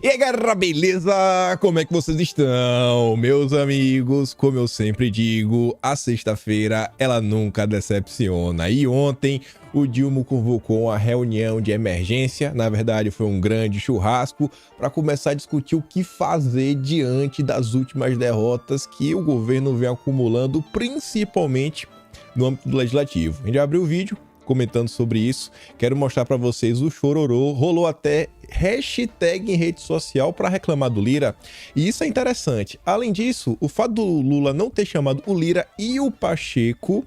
E aí, galera, beleza? Como é que vocês estão? Meus amigos, como eu sempre digo, a sexta-feira, ela nunca decepciona. E ontem, o Dilma convocou uma reunião de emergência, na verdade foi um grande churrasco, para começar a discutir o que fazer diante das últimas derrotas que o governo vem acumulando, principalmente no âmbito do legislativo. A gente vai abrir o vídeo comentando sobre isso. Quero mostrar para vocês o chororô. Rolou até hashtag em rede social para reclamar do Lira. E isso é interessante. Além disso, o fato do Lula não ter chamado o Lira e o Pacheco,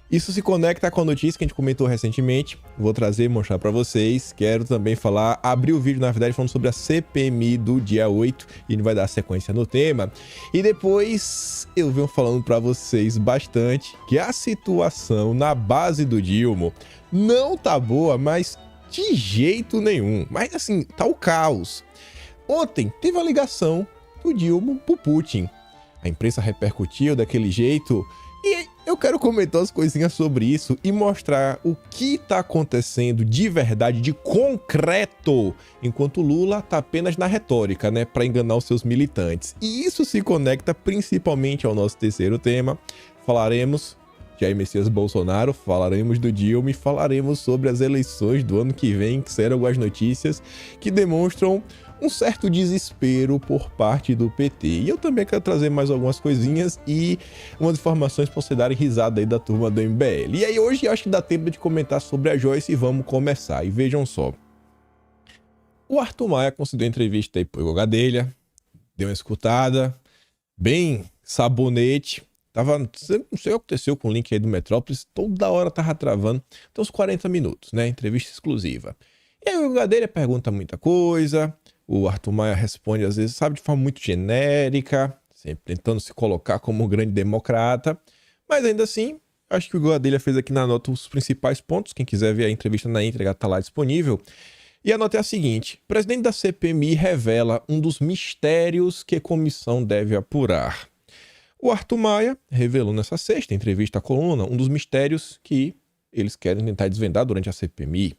isso se conecta com a notícia que a gente comentou recentemente. Vou trazer e mostrar para vocês. Quero também falar, abrir o vídeo, na verdade, falando sobre a CPMI do dia 8. E a gente vai dar sequência no tema. E depois eu venho falando para vocês bastante que a situação na base do Dilma não tá boa, mas de jeito nenhum. Mas assim, tá o caos. Ontem teve a ligação do Dilma pro Putin. A imprensa repercutiu daquele jeito. E eu quero comentar as coisinhas sobre isso e mostrar o que está acontecendo de verdade, de concreto, enquanto Lula está apenas na retórica, né, para enganar os seus militantes. E isso se conecta principalmente ao nosso terceiro tema. Falaremos de Jair Messias Bolsonaro, falaremos do Dilma e falaremos sobre as eleições do ano que vem, que serão algumas notícias que demonstram um certo desespero por parte do PT. E eu também quero trazer mais algumas coisinhas e umas informações para vocês darem risada aí da turma do MBL. E aí hoje acho que dá tempo de comentar sobre a Joyce e vamos começar. E vejam só. O Arthur Maia concedeu entrevista aí pro Igor Gadelha, deu uma escutada, bem sabonete. Não sei o que aconteceu com o link aí do Metrópolis, toda hora tava travando. Então uns 40 minutos, né? Entrevista exclusiva. E aí o Igor Gadelha pergunta muita coisa. O Arthur Maia responde, às vezes, sabe, de forma muito genérica, sempre tentando se colocar como um grande democrata. Mas ainda assim, acho que o Igor Gadelha fez aqui na nota os principais pontos. Quem quiser ver a entrevista na íntegra está lá disponível. E a nota é a seguinte: o presidente da CPMI revela um dos mistérios que a comissão deve apurar. O Arthur Maia revelou nessa sexta entrevista à coluna um dos mistérios que eles querem tentar desvendar durante a CPMI.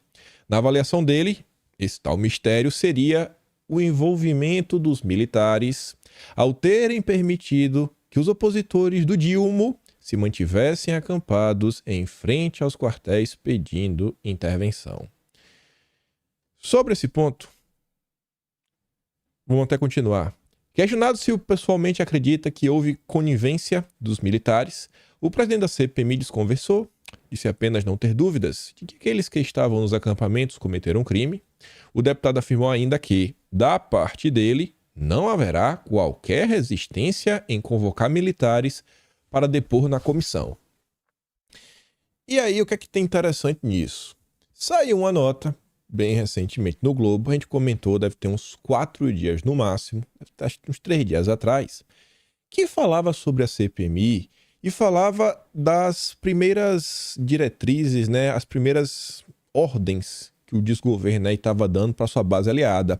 Na avaliação dele, esse tal mistério seria o envolvimento dos militares ao terem permitido que os opositores do Dilma se mantivessem acampados em frente aos quartéis pedindo intervenção. Sobre esse ponto, vamos até continuar. Questionado se pessoalmente acredita que houve conivência dos militares, o presidente da CPMI desconversou, disse apenas não ter dúvidas de que aqueles que estavam nos acampamentos cometeram crime. O deputado afirmou ainda que, da parte dele, não haverá qualquer resistência em convocar militares para depor na comissão. E aí, o que é que tem interessante nisso? Saiu uma nota, bem recentemente no Globo, a gente comentou, deve ter uns 4 dias no máximo, acho que uns 3 dias atrás, que falava sobre a CPMI e falava das primeiras diretrizes, né, as primeiras ordens que o desgoverno estava dando para sua base aliada.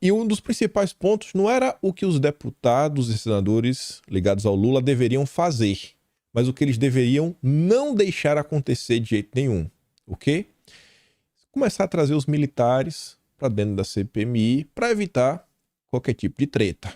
E um dos principais pontos não era o que os deputados e senadores ligados ao Lula deveriam fazer, mas o que eles deveriam não deixar acontecer de jeito nenhum. O quê? Começar a trazer os militares para dentro da CPMI para evitar qualquer tipo de treta.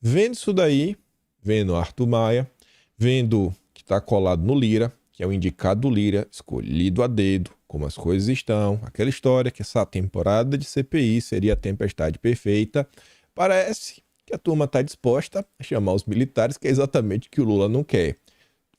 Vendo isso daí, vendo o Arthur Maia, vendo que está colado no Lira, que é o indicado do Lira, escolhido a dedo, como as coisas estão, aquela história que essa temporada de CPI seria a tempestade perfeita, parece que a turma está disposta a chamar os militares, que é exatamente o que o Lula não quer.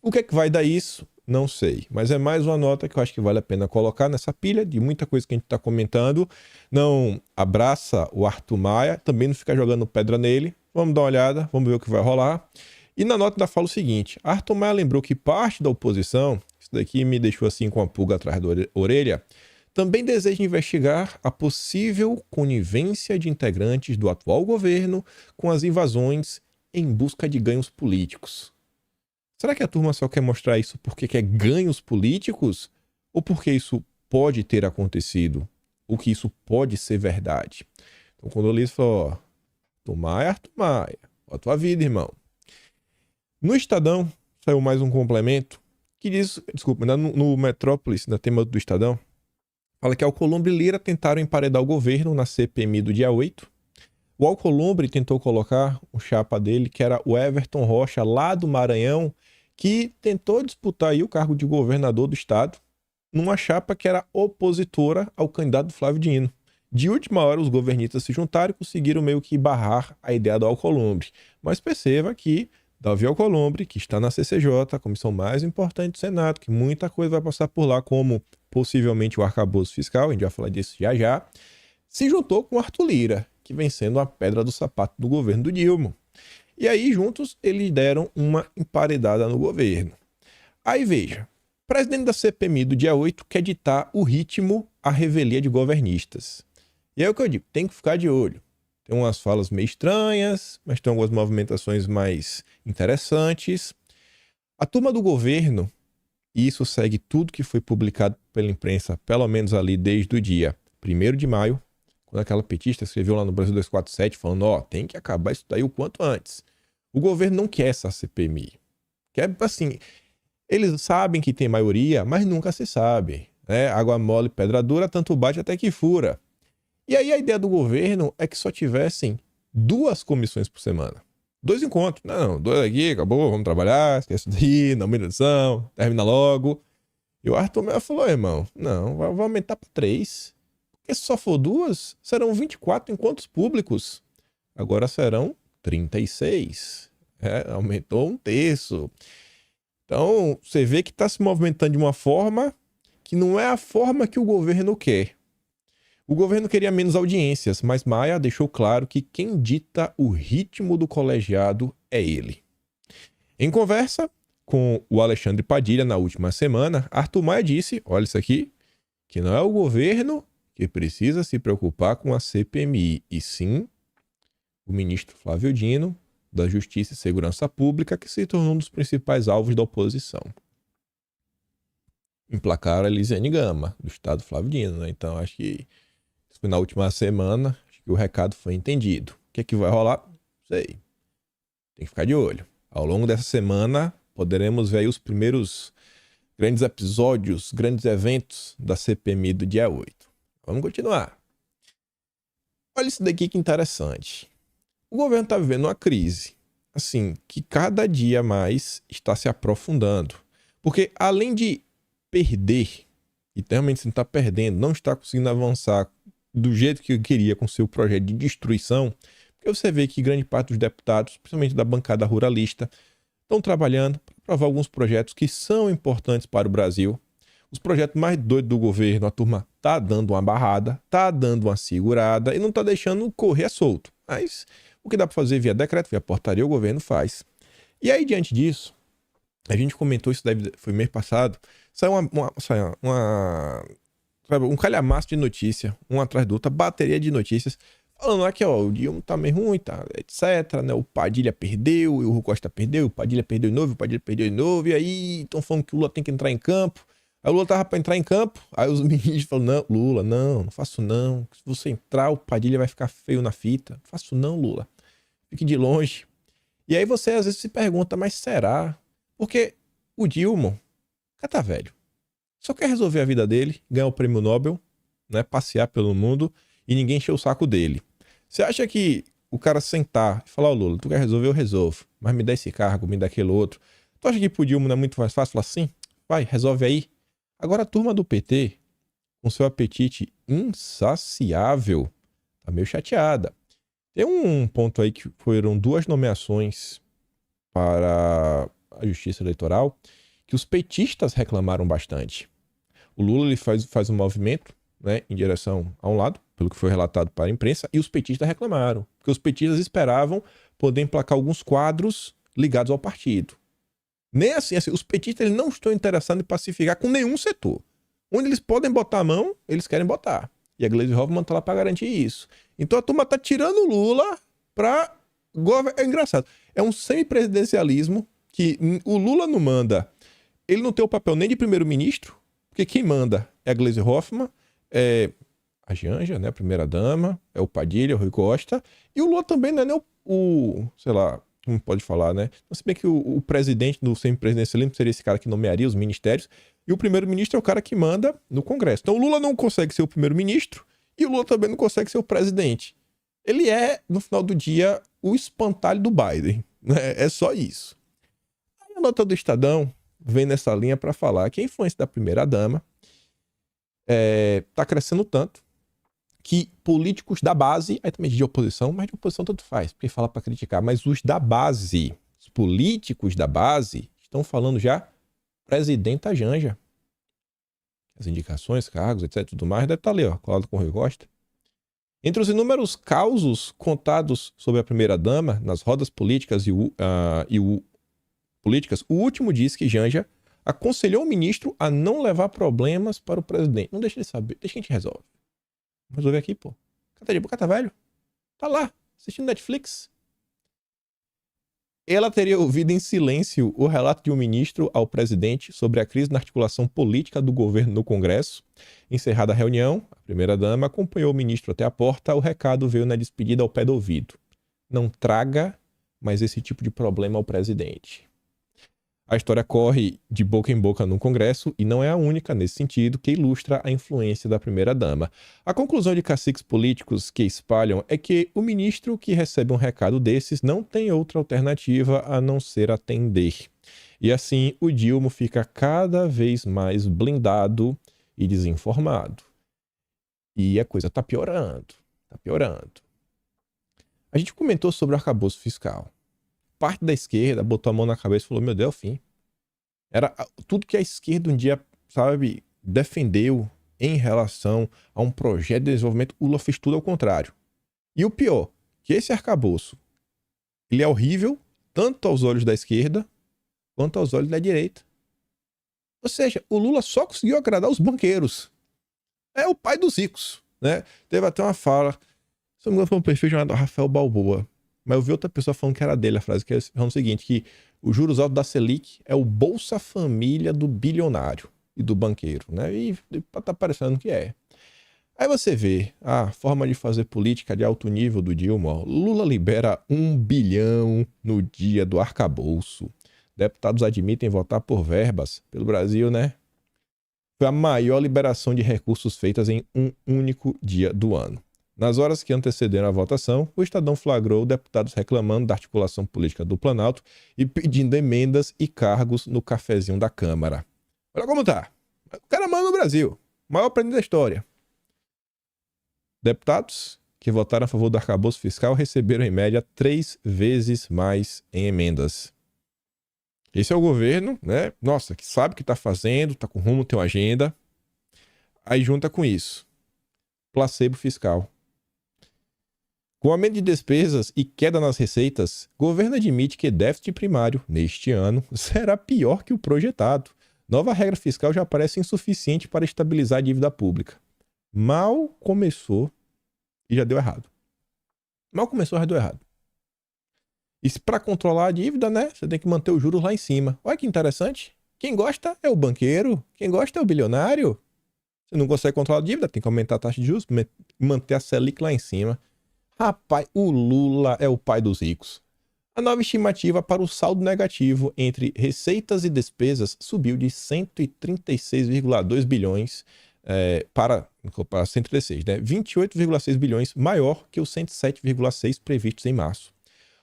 O que é que vai dar isso? Não sei, mas é mais uma nota que eu acho que vale a pena colocar nessa pilha de muita coisa que a gente está comentando. Não abraça o Arthur Maia, também não fica jogando pedra nele. Vamos dar uma olhada, vamos ver o que vai rolar. E na nota ainda fala o seguinte: Arthur Maia lembrou que parte da oposição, isso daqui me deixou assim com a pulga atrás da orelha, também deseja investigar a possível conivência de integrantes do atual governo com as invasões em busca de ganhos políticos. Será que a turma só quer mostrar isso porque quer ganhos políticos? Ou porque isso pode ter acontecido? Ou que isso pode ser verdade? Então, quando eu li isso, falou, Arthur Maia, ó a tua vida, irmão. No Estadão, saiu mais um complemento que diz, no Metrópolis, na tema do Estadão, fala que Alcolumbre e Lira tentaram emparedar o governo na CPMI do dia 8 O Alcolumbre tentou colocar um chapa dele, que era o Everton Rocha, lá do Maranhão, que tentou disputar aí o cargo de governador do estado, numa chapa que era opositora ao candidato Flávio Dino. De última hora, os governistas se juntaram e conseguiram meio que barrar a ideia do Alcolumbre. Mas perceba que Davi Alcolumbre, que está na CCJ, a comissão mais importante do Senado, que muita coisa vai passar por lá, como possivelmente o arcabouço fiscal, a gente vai falar disso já já, se juntou com Arthur Lira, que vem sendo a pedra do sapato do governo do Dilma. E aí, juntos, eles deram uma emparedada no governo. Aí, veja, o presidente da CPMI do dia 8 quer ditar o ritmo à revelia de governistas. E é o que eu digo, tem que ficar de olho. Tem umas falas meio estranhas, mas tem algumas movimentações mais interessantes. A turma do governo, e isso segue tudo que foi publicado pela imprensa, pelo menos ali desde o dia 1º de maio, quando aquela petista escreveu lá no Brasil 247, falando, tem que acabar isso daí o quanto antes. O governo não quer essa CPMI. Quer, assim, eles sabem que tem maioria, mas nunca se sabe. Né? Água mole, pedra dura, tanto bate até que fura. E aí a ideia do governo é que só tivessem 2 comissões por semana. 2 encontros. Não, 2 aqui, acabou, vamos trabalhar, esquece daí, nominação, termina logo. E o Arthur Melo falou, irmão, não, vai aumentar para 3. Porque se só for 2, serão 24 encontros públicos. Agora serão 36. Aumentou 1/3. Então, você vê que está se movimentando de uma forma que não é a forma que o governo quer. O governo queria menos audiências, mas Maia deixou claro que quem dita o ritmo do colegiado é ele. Em conversa com o Alexandre Padilha na última semana, Arthur Maia disse, olha isso aqui, que não é o governo que precisa se preocupar com a CPMI, e sim o ministro Flávio Dino, da Justiça e Segurança Pública, que se tornou um dos principais alvos da oposição. Emplacaram a Elisiane Gama, do estado Flávio Dino, né? Então acho que na última semana, acho que o recado foi entendido. O que é que vai rolar? Não sei. Tem que ficar de olho. Ao longo dessa semana, poderemos ver aí os primeiros grandes episódios, grandes eventos da CPMI do dia 8. Vamos continuar. Olha isso daqui que interessante. O governo está vivendo uma crise, assim, que cada dia mais está se aprofundando. Porque além de perder, e realmente você está perdendo, não está conseguindo avançar do jeito que eu queria com seu projeto de destruição, porque você vê que grande parte dos deputados, principalmente da bancada ruralista, estão trabalhando para aprovar alguns projetos que são importantes para o Brasil. Os projetos mais doidos do governo, a turma está dando uma barrada, está dando uma segurada e não está deixando correr solto. Mas o que dá para fazer via decreto, via portaria, o governo faz. E aí, diante disso, a gente comentou isso, foi mês passado, saiu um calhamaço de notícia, um atrás do outro, bateria de notícias, falando aqui, o Dilma tá meio ruim, tá, etc, né, o Padilha perdeu, o Rui Costa perdeu, o Padilha perdeu de novo, o Padilha perdeu de novo, e aí estão falando que o Lula tem que entrar em campo. Aí o Lula tava pra entrar em campo, aí os ministros falaram, não, Lula, não faço não, se você entrar, o Padilha vai ficar feio na fita, não faço não, Lula, fique de longe. E aí você às vezes se pergunta, mas será? Porque o Dilma, tá velho, só quer resolver a vida dele, ganhar o prêmio Nobel, né, passear pelo mundo e ninguém encher o saco dele. Você acha que o cara sentar e falar, Lula, tu quer resolver, eu resolvo, mas me dá esse cargo, me dá aquele outro. Tu acha que pro Dilma não é muito mais fácil falar assim? Vai, resolve aí. Agora a turma do PT, com seu apetite insaciável, tá meio chateada. Tem um ponto aí que foram 2 nomeações para a Justiça Eleitoral que os petistas reclamaram bastante. O Lula ele faz um movimento, né, em direção a um lado, pelo que foi relatado para a imprensa, e os petistas reclamaram, porque os petistas esperavam poder emplacar alguns quadros ligados ao partido. Nem assim, os petistas eles não estão interessados em pacificar com nenhum setor. Onde eles podem botar a mão, eles querem botar. E a Gleisi Hoffmann está lá para garantir isso. Então a turma está tirando o Lula para... É engraçado. É um semipresidencialismo que o Lula não manda. Ele não tem o papel nem de primeiro-ministro, porque quem manda é a Gleisi Hoffmann, é a Janja, né, a primeira-dama, é o Padilha, o Rui Costa, e o Lula também não é nem sei lá, como pode falar, né? Então, se bem que o presidente do semipresidencialismo seria esse cara que nomearia os ministérios, e o primeiro-ministro é o cara que manda no Congresso. Então o Lula não consegue ser o primeiro-ministro, e o Lula também não consegue ser o presidente. Ele é, no final do dia, o espantalho do Biden, né? É só isso. Aí a nota do Estadão vem nessa linha para falar que a influência da primeira-dama está crescendo tanto que políticos da base, aí também de oposição, mas de oposição tanto faz, porque fala para criticar, mas os da base, os políticos da base, estão falando já presidenta Janja. As indicações, cargos, etc, tudo mais, deve estar ali, ó, colado com o Rui Costa. Entre os inúmeros causos contados sobre a primeira-dama nas rodas políticas políticas, o último diz que Janja aconselhou o ministro a não levar problemas para o presidente. Não deixa ele saber, deixa que a gente resolve. Vamos resolver aqui, pô. Cata de boca, tá velho? Tá lá, assistindo Netflix. Ela teria ouvido em silêncio o relato de um ministro ao presidente sobre a crise na articulação política do governo no Congresso. Encerrada a reunião, a primeira-dama acompanhou o ministro até a porta. O recado veio na despedida ao pé do ouvido. Não traga mais esse tipo de problema ao presidente. A história corre de boca em boca no Congresso e não é a única nesse sentido que ilustra a influência da primeira-dama. A conclusão de caciques políticos que espalham é que o ministro que recebe um recado desses não tem outra alternativa a não ser atender. E assim o Dilma fica cada vez mais blindado e desinformado. E a coisa tá piorando, tá piorando. A gente comentou sobre o arcabouço fiscal. Parte da esquerda botou a mão na cabeça e falou, meu Deus, fim. Era tudo que a esquerda um dia, sabe, defendeu em relação a um projeto de desenvolvimento, o Lula fez tudo ao contrário. E o pior, que esse arcabouço, ele é horrível, tanto aos olhos da esquerda, quanto aos olhos da direita. Ou seja, o Lula só conseguiu agradar os banqueiros. É o pai dos ricos, né? Teve até uma fala, se não me engano foi um perfil chamado Rafael Balboa, mas eu vi outra pessoa falando que era dele a frase, que é o seguinte, que o juros alto da Selic é o Bolsa Família do bilionário e do banqueiro, né? E tá parecendo que é. Aí você vê a forma de fazer política de alto nível do Dilma. Ó. Lula libera 1 bilhão no dia do arcabouço. Deputados admitem votar por verbas pelo Brasil, né? Foi a maior liberação de recursos feitas em um único dia do ano. Nas horas que antecederam a votação, o Estadão flagrou deputados reclamando da articulação política do Planalto e pedindo emendas e cargos no cafezinho da Câmara. Olha como tá. O cara manda no Brasil. Maior prêmio da história. Deputados que votaram a favor do arcabouço fiscal receberam em média 3 vezes mais em emendas. Esse é o governo, né? Nossa, que sabe o que tá fazendo, tá com rumo, tem uma agenda. Aí junta com isso. Placebo fiscal. Com aumento de despesas e queda nas receitas, o governo admite que déficit primário, neste ano, será pior que o projetado. Nova regra fiscal já parece insuficiente para estabilizar a dívida pública. Mal começou e já deu errado. Mal começou, já deu errado. E para controlar a dívida, né, você tem que manter os juros lá em cima. Olha que interessante. Quem gosta é o banqueiro, quem gosta é o bilionário. Você não consegue controlar a dívida, tem que aumentar a taxa de juros, manter a Selic lá em cima. Rapaz, o Lula é o pai dos ricos. A nova estimativa para o saldo negativo entre receitas e despesas subiu de 136,2 bilhões para 136, né? 28,6 bilhões, maior que os 107,6 previstos em março.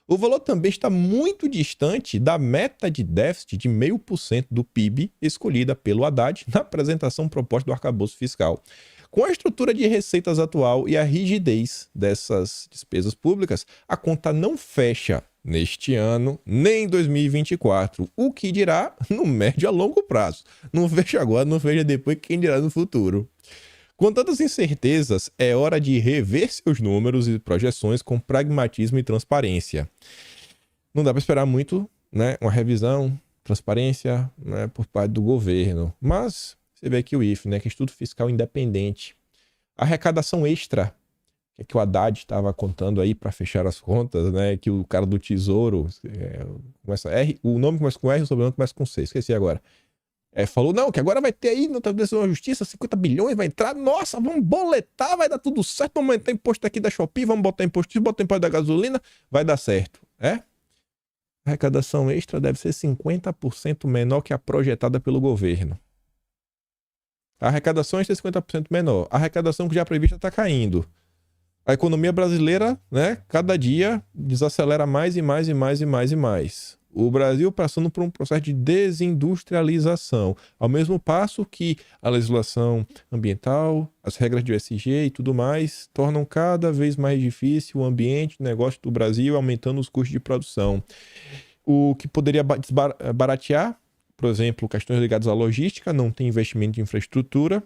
O valor também está muito distante da meta de déficit de 0,5% do PIB escolhida pelo Haddad na apresentação proposta do arcabouço fiscal. Com a estrutura de receitas atual e a rigidez dessas despesas públicas, a conta não fecha neste ano, nem em 2024. O que dirá no médio a longo prazo. Não fecha agora, não fecha depois, quem dirá no futuro. Com tantas incertezas, é hora de rever seus números e projeções com pragmatismo e transparência. Não dá para esperar muito, né? Uma revisão, transparência, né, por parte do governo. Mas você vê aqui o IFE, né, que é Instituto Fiscal Independente. A arrecadação extra, que o Haddad estava contando aí para fechar as contas, né, que o cara do Tesouro, começa R, o nome começa com R, o sobrenome começa com C, esqueci agora. Falou, não, que agora vai ter aí na decisão da justiça, 50 bilhões vai entrar, nossa, vamos boletar, vai dar tudo certo, vamos aumentar imposto aqui da Shopee, vamos botar imposto da gasolina, vai dar certo. A arrecadação extra deve ser 50% menor que a projetada pelo governo. A arrecadação extra é 50% menor. A arrecadação que já prevista está caindo. A economia brasileira, né, cada dia desacelera mais e mais e mais e mais e mais. O Brasil passando por um processo de desindustrialização, ao mesmo passo que a legislação ambiental, as regras de ESG e tudo mais tornam cada vez mais difícil o ambiente, o negócio do Brasil, aumentando os custos de produção. O que poderia baratear, por exemplo, questões ligadas à logística, não tem investimento de infraestrutura.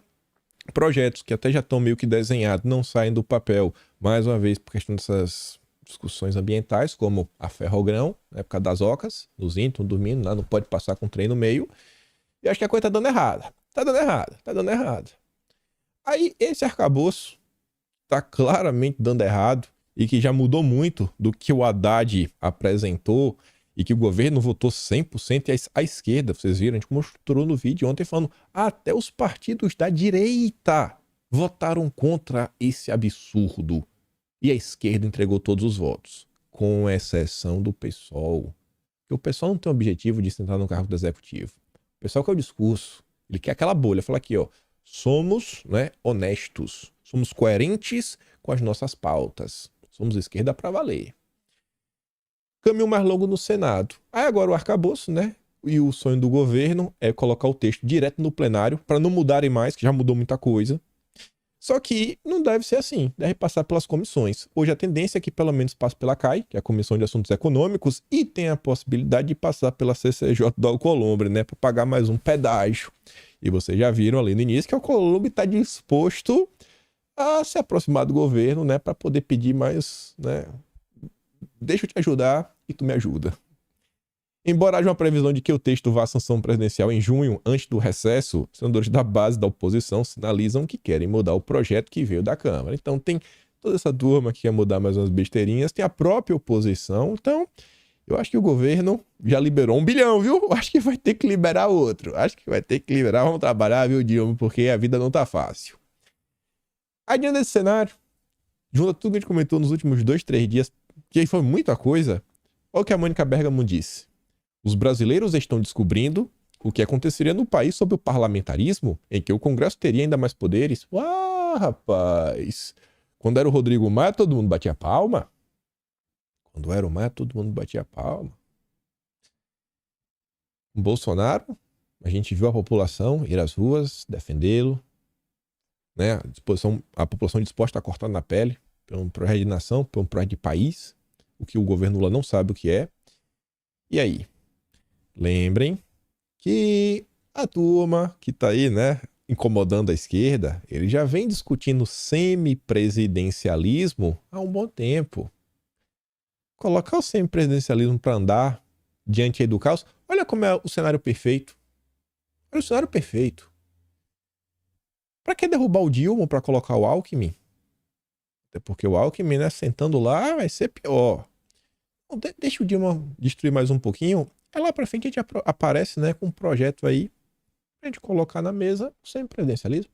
Projetos que até já estão meio que desenhados não saem do papel, mais uma vez por questão dessas discussões ambientais, como a Ferrogrão, na época das ocas, os índios estão dormindo, não pode passar com trem no meio. E acho que a coisa tá dando errada. Tá dando errada, tá dando errado. Aí esse arcabouço tá claramente dando errado e que já mudou muito do que o Haddad apresentou e que o governo votou 100% à esquerda. Vocês viram, a gente mostrou no vídeo ontem falando, até os partidos da direita votaram contra esse absurdo. E a esquerda entregou todos os votos, com exceção do PSOL. Porque o PSOL não tem o objetivo de sentar no cargo do executivo. O PSOL quer o discurso, ele quer aquela bolha, fala aqui, ó, somos, né, honestos, somos coerentes com as nossas pautas, somos esquerda para valer. Caminho mais longo no Senado. Aí agora o arcabouço, né? E o sonho do governo é colocar o texto direto no plenário, para não mudarem mais, que já mudou muita coisa. Só que não deve ser assim, deve passar pelas comissões. Hoje a tendência é que pelo menos passe pela CAI, que é a Comissão de Assuntos Econômicos, e tem a possibilidade de passar pela CCJ do Alcolumbre, né? Para pagar mais um pedágio. E vocês já viram ali no início que o Alcolumbre está disposto a se aproximar do governo, né? Para poder pedir mais, né? Deixa eu te ajudar e tu me ajuda. Embora haja uma previsão de que o texto vá à sanção presidencial em junho, antes do recesso, senadores da base da oposição sinalizam que querem mudar o projeto que veio da Câmara. Então tem toda essa turma que quer mudar mais umas besteirinhas, tem a própria oposição. Então, eu acho que o governo já liberou 1 bilhão, viu? Acho que vai ter que liberar outro. Acho que vai ter que liberar. Vamos trabalhar, viu, Dilma? Porque a vida não tá fácil. Adiante desse cenário, junto a tudo que a gente comentou nos últimos 2, 3 dias, que foi muita coisa, olha o que a Mônica Bergamo disse. Os brasileiros estão descobrindo o que aconteceria no país sob o parlamentarismo, em que o Congresso teria ainda mais poderes. Uau, rapaz! Quando era o Rodrigo Maia, todo mundo batia palma. Quando era o Maia, todo mundo batia palma. O Bolsonaro, a gente viu a população ir às ruas, defendê-lo, né? A população disposta a cortar na pele por um projeto de nação, por um projeto de país, o que o governo Lula não sabe o que é. E aí? Lembrem que a turma que tá aí, né, incomodando a esquerda, ele já vem discutindo semipresidencialismo há um bom tempo. Colocar o semipresidencialismo para andar diante do caos, olha como é o cenário perfeito. Olha o cenário perfeito. Para que derrubar o Dilma para colocar o Alckmin? Até porque o Alckmin, né, sentando lá, vai ser pior. Deixa o Dilma destruir mais um pouquinho. Aí lá pra frente a gente aparece, né, com um projeto aí pra gente colocar na mesa sem presidencialismo.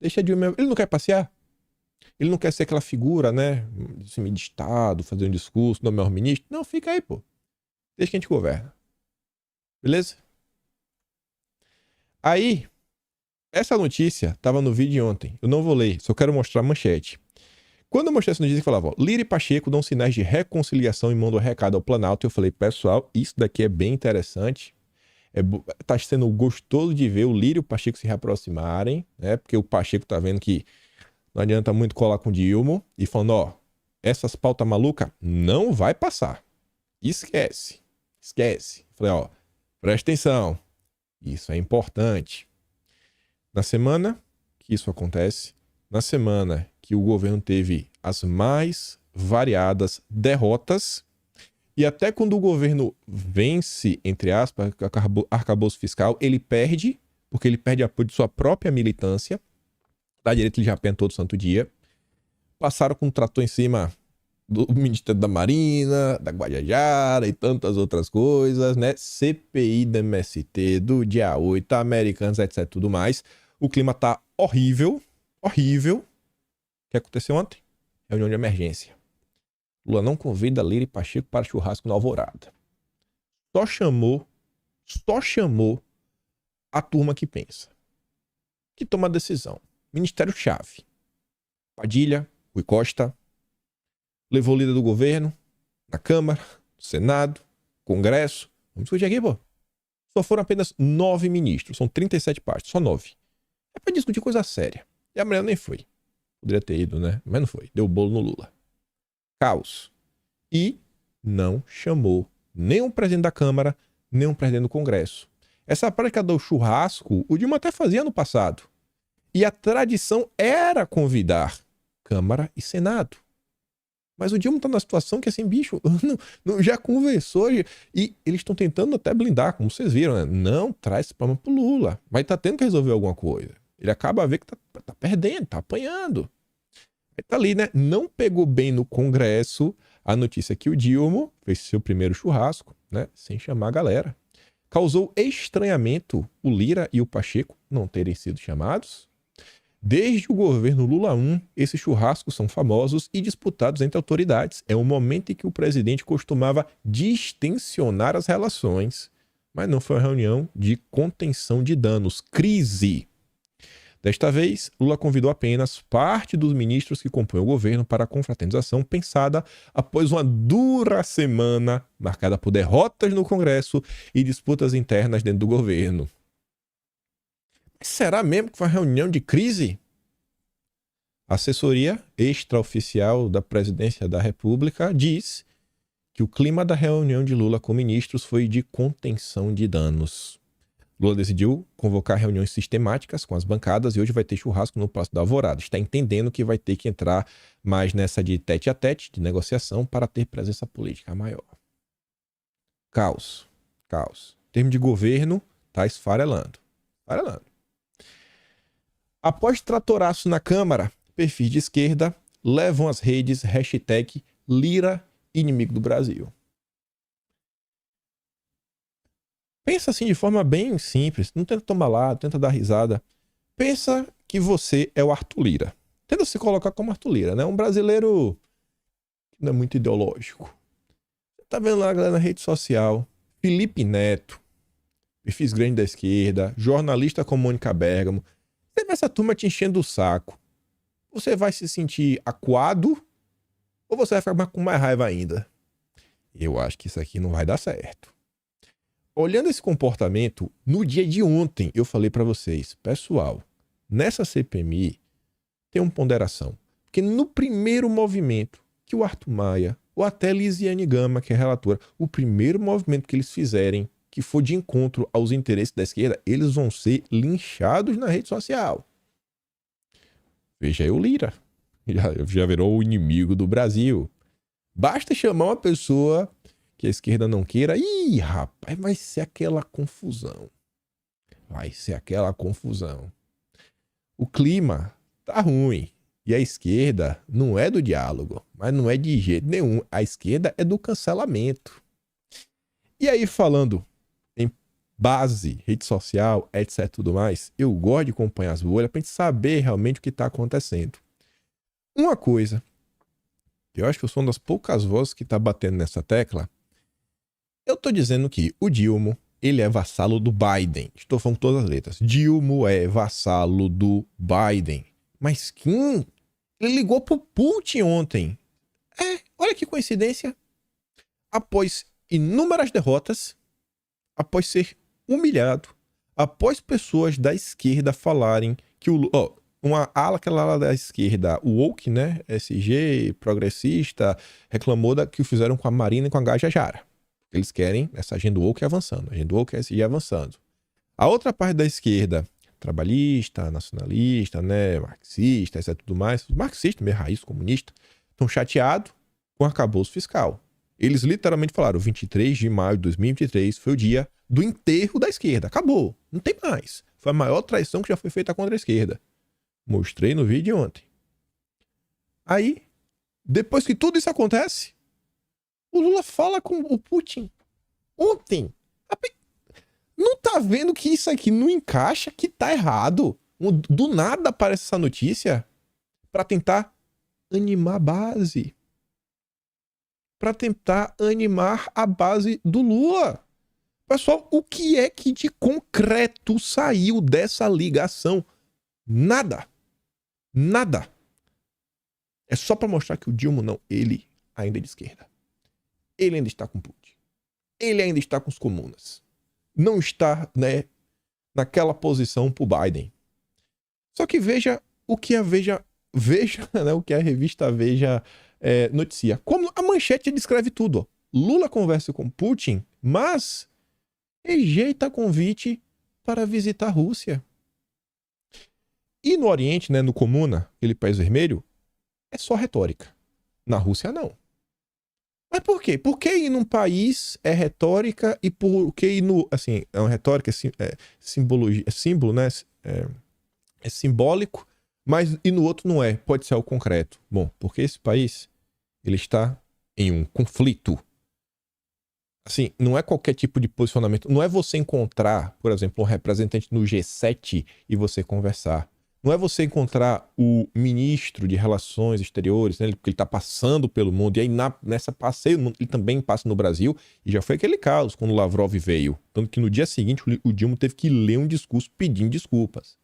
Deixa Dilma. Ele não quer passear? Ele não quer ser aquela figura, né, de Estado, fazer um discurso, nomear um ministro? Não, fica aí, pô. Deixa que a gente governa. Beleza? Aí, essa notícia tava no vídeo ontem. Eu não vou ler, só quero mostrar a manchete. Quando eu mostrei essa notícia, falava, ó, Lira e Pacheco dão sinais de reconciliação e mandam recado ao Planalto. Eu falei, pessoal, isso daqui é bem interessante. Tá sendo gostoso de ver o Lira e o Pacheco se reaproximarem, né? Porque o Pacheco tá vendo que não adianta muito colar com o Dilma e falando, ó, essas pautas malucas não vai passar. Esquece. Esquece. Falei, ó, presta atenção. Isso é importante. Na semana que isso acontece, na semana que o governo teve as mais variadas derrotas, e até quando o governo vence, entre aspas, arcabouço fiscal, ele perde, porque ele perde apoio de sua própria militância. Da direita ele já apanha todo santo dia. Passaram com um trator em cima do Ministério da Marina, da Guajajara e tantas outras coisas, né? CPI do MST, do dia 8, Americanos, etc, tudo mais. O clima tá horrível, horrível. O que aconteceu ontem? Reunião de emergência. Lula não convida Lira e Pacheco para churrasco na Alvorada. Só chamou a turma que pensa, que toma a decisão. Ministério-chave. Padilha, Rui Costa, levou o líder do governo na Câmara, no Senado, Congresso. Vamos discutir aqui, pô. Só foram apenas 9 ministros, são 37 partes, só 9. É pra discutir coisa séria. E a mulher nem foi. Poderia ter ido, né? Mas não foi. Deu bolo no Lula. Caos. E não chamou nem o presidente da Câmara, nem o presidente do Congresso. Essa prática do churrasco, o Dilma até fazia no passado. E a tradição era convidar Câmara e Senado. Mas o Dilma tá numa situação que, assim, bicho, já conversou e eles estão tentando até blindar, como vocês viram, né? Não traz esse problema pro Lula. Mas tá tendo que resolver alguma coisa. Ele acaba a ver que tá perdendo, tá apanhando. Aí tá ali, né? Não pegou bem no Congresso a notícia que o Dilma fez seu primeiro churrasco, né? Sem chamar a galera. Causou estranhamento o Lira e o Pacheco não terem sido chamados. Desde o governo Lula I, esses churrascos são famosos e disputados entre autoridades. É um momento em que o presidente costumava distensionar as relações. Mas não foi uma reunião de contenção de danos, crise. Desta vez, Lula convidou apenas parte dos ministros que compõem o governo para a confraternização pensada após uma dura semana marcada por derrotas no Congresso e disputas internas dentro do governo. Será mesmo que foi uma reunião de crise? A assessoria extraoficial da Presidência da República diz que o clima da reunião de Lula com ministros foi de contenção de danos. Lula decidiu convocar reuniões sistemáticas com as bancadas e hoje vai ter churrasco no Palácio da Alvorada. Está entendendo que vai ter que entrar mais nessa de tete a tete, de negociação, para ter presença política maior. Caos. Caos. Em termos de governo, está esfarelando. Esfarelando. Após tratoraço na Câmara, perfis de esquerda levam as redes hashtag Lira inimigo do Brasil. Pensa assim de forma bem simples, não tenta tomar lado, não tenta dar risada. Pensa que você é o Arthur Lira. Tenta se colocar como Arthur Lira, né? Um brasileiro que não é muito ideológico. Você tá vendo lá a galera na rede social, Felipe Neto, perfis grandes da esquerda, jornalista como Mônica Bergamo. Você vê essa turma te enchendo o saco. Você vai se sentir acuado ou você vai ficar com mais raiva ainda? Eu acho que isso aqui não vai dar certo. Olhando esse comportamento, no dia de ontem eu falei para vocês, pessoal, nessa CPMI tem uma ponderação. Porque no primeiro movimento que o Arthur Maia, ou até Lisiane Gama, que é relatora, o primeiro movimento que eles fizerem, que for de encontro aos interesses da esquerda, eles vão ser linchados na rede social. Veja aí o Lira. Já virou o inimigo do Brasil. Basta chamar uma pessoa que a esquerda não queira. Ih, rapaz, vai ser aquela confusão. Vai ser aquela confusão. O clima tá ruim. E a esquerda não é do diálogo, mas não é de jeito nenhum. A esquerda é do cancelamento. E aí, falando em base, rede social, etc, tudo mais, eu gosto de acompanhar as bolhas pra gente saber realmente o que tá acontecendo. Uma coisa, eu acho que eu sou uma das poucas vozes que tá batendo nessa tecla. Eu tô dizendo que o Dilma, ele é vassalo do Biden. Estou falando com todas as letras. Dilma é vassalo do Biden. Mas quem? Ele ligou pro Putin ontem. Olha que coincidência. Após inúmeras derrotas, após ser humilhado, após pessoas da esquerda falarem que aquela ala da esquerda, o woke, né? SG, progressista, reclamou da que fizeram com a Marina e com a Guajajara. Eles querem essa agenda woke avançando, a agenda woke SG avançando. A outra parte da esquerda, trabalhista, nacionalista, né, marxista, etc, tudo mais, os marxistas, meio raiz comunista, estão chateados com o arcabouço fiscal. Eles literalmente falaram, 23 de maio de 2023 foi o dia do enterro da esquerda. Acabou, não tem mais. Foi a maior traição que já foi feita contra a esquerda. Mostrei no vídeo de ontem. Aí, depois que tudo isso acontece, o Lula fala com o Putin ontem. Não tá vendo que isso aqui não encaixa, que tá errado? Do nada aparece essa notícia pra tentar animar a base. Pra tentar animar a base do Lula. Pessoal, o que é que de concreto saiu dessa ligação? Nada. Nada. É só para mostrar que o Dilma não, ele ainda é de esquerda. Ele ainda está com Putin. Ele ainda está com os comunas. Não está, né, naquela posição pro Biden. Só que veja o que a Veja, né, o que a revista Veja noticia. Como a manchete descreve tudo. Ó. Lula conversa com Putin, mas rejeita convite para visitar a Rússia. E no Oriente, né, no Comuna, aquele país vermelho, é só retórica. Na Rússia, não. Mas por quê? Por que ir num país é retórica e por que ir no... Assim, é uma retórica, simbologia, é símbolo, né? É simbólico, mas e no outro não é. Pode ser algo concreto. Bom, porque esse país, ele está em um conflito. Assim, não é qualquer tipo de posicionamento. Não é você encontrar, por exemplo, um representante no G7 e você conversar. Não é você encontrar o ministro de Relações Exteriores, né, porque ele está passando pelo mundo, e aí nessa passeio ele também passa no Brasil, e já foi aquele caos quando o Lavrov veio. Tanto que no dia seguinte o Dilma teve que ler um discurso pedindo desculpas.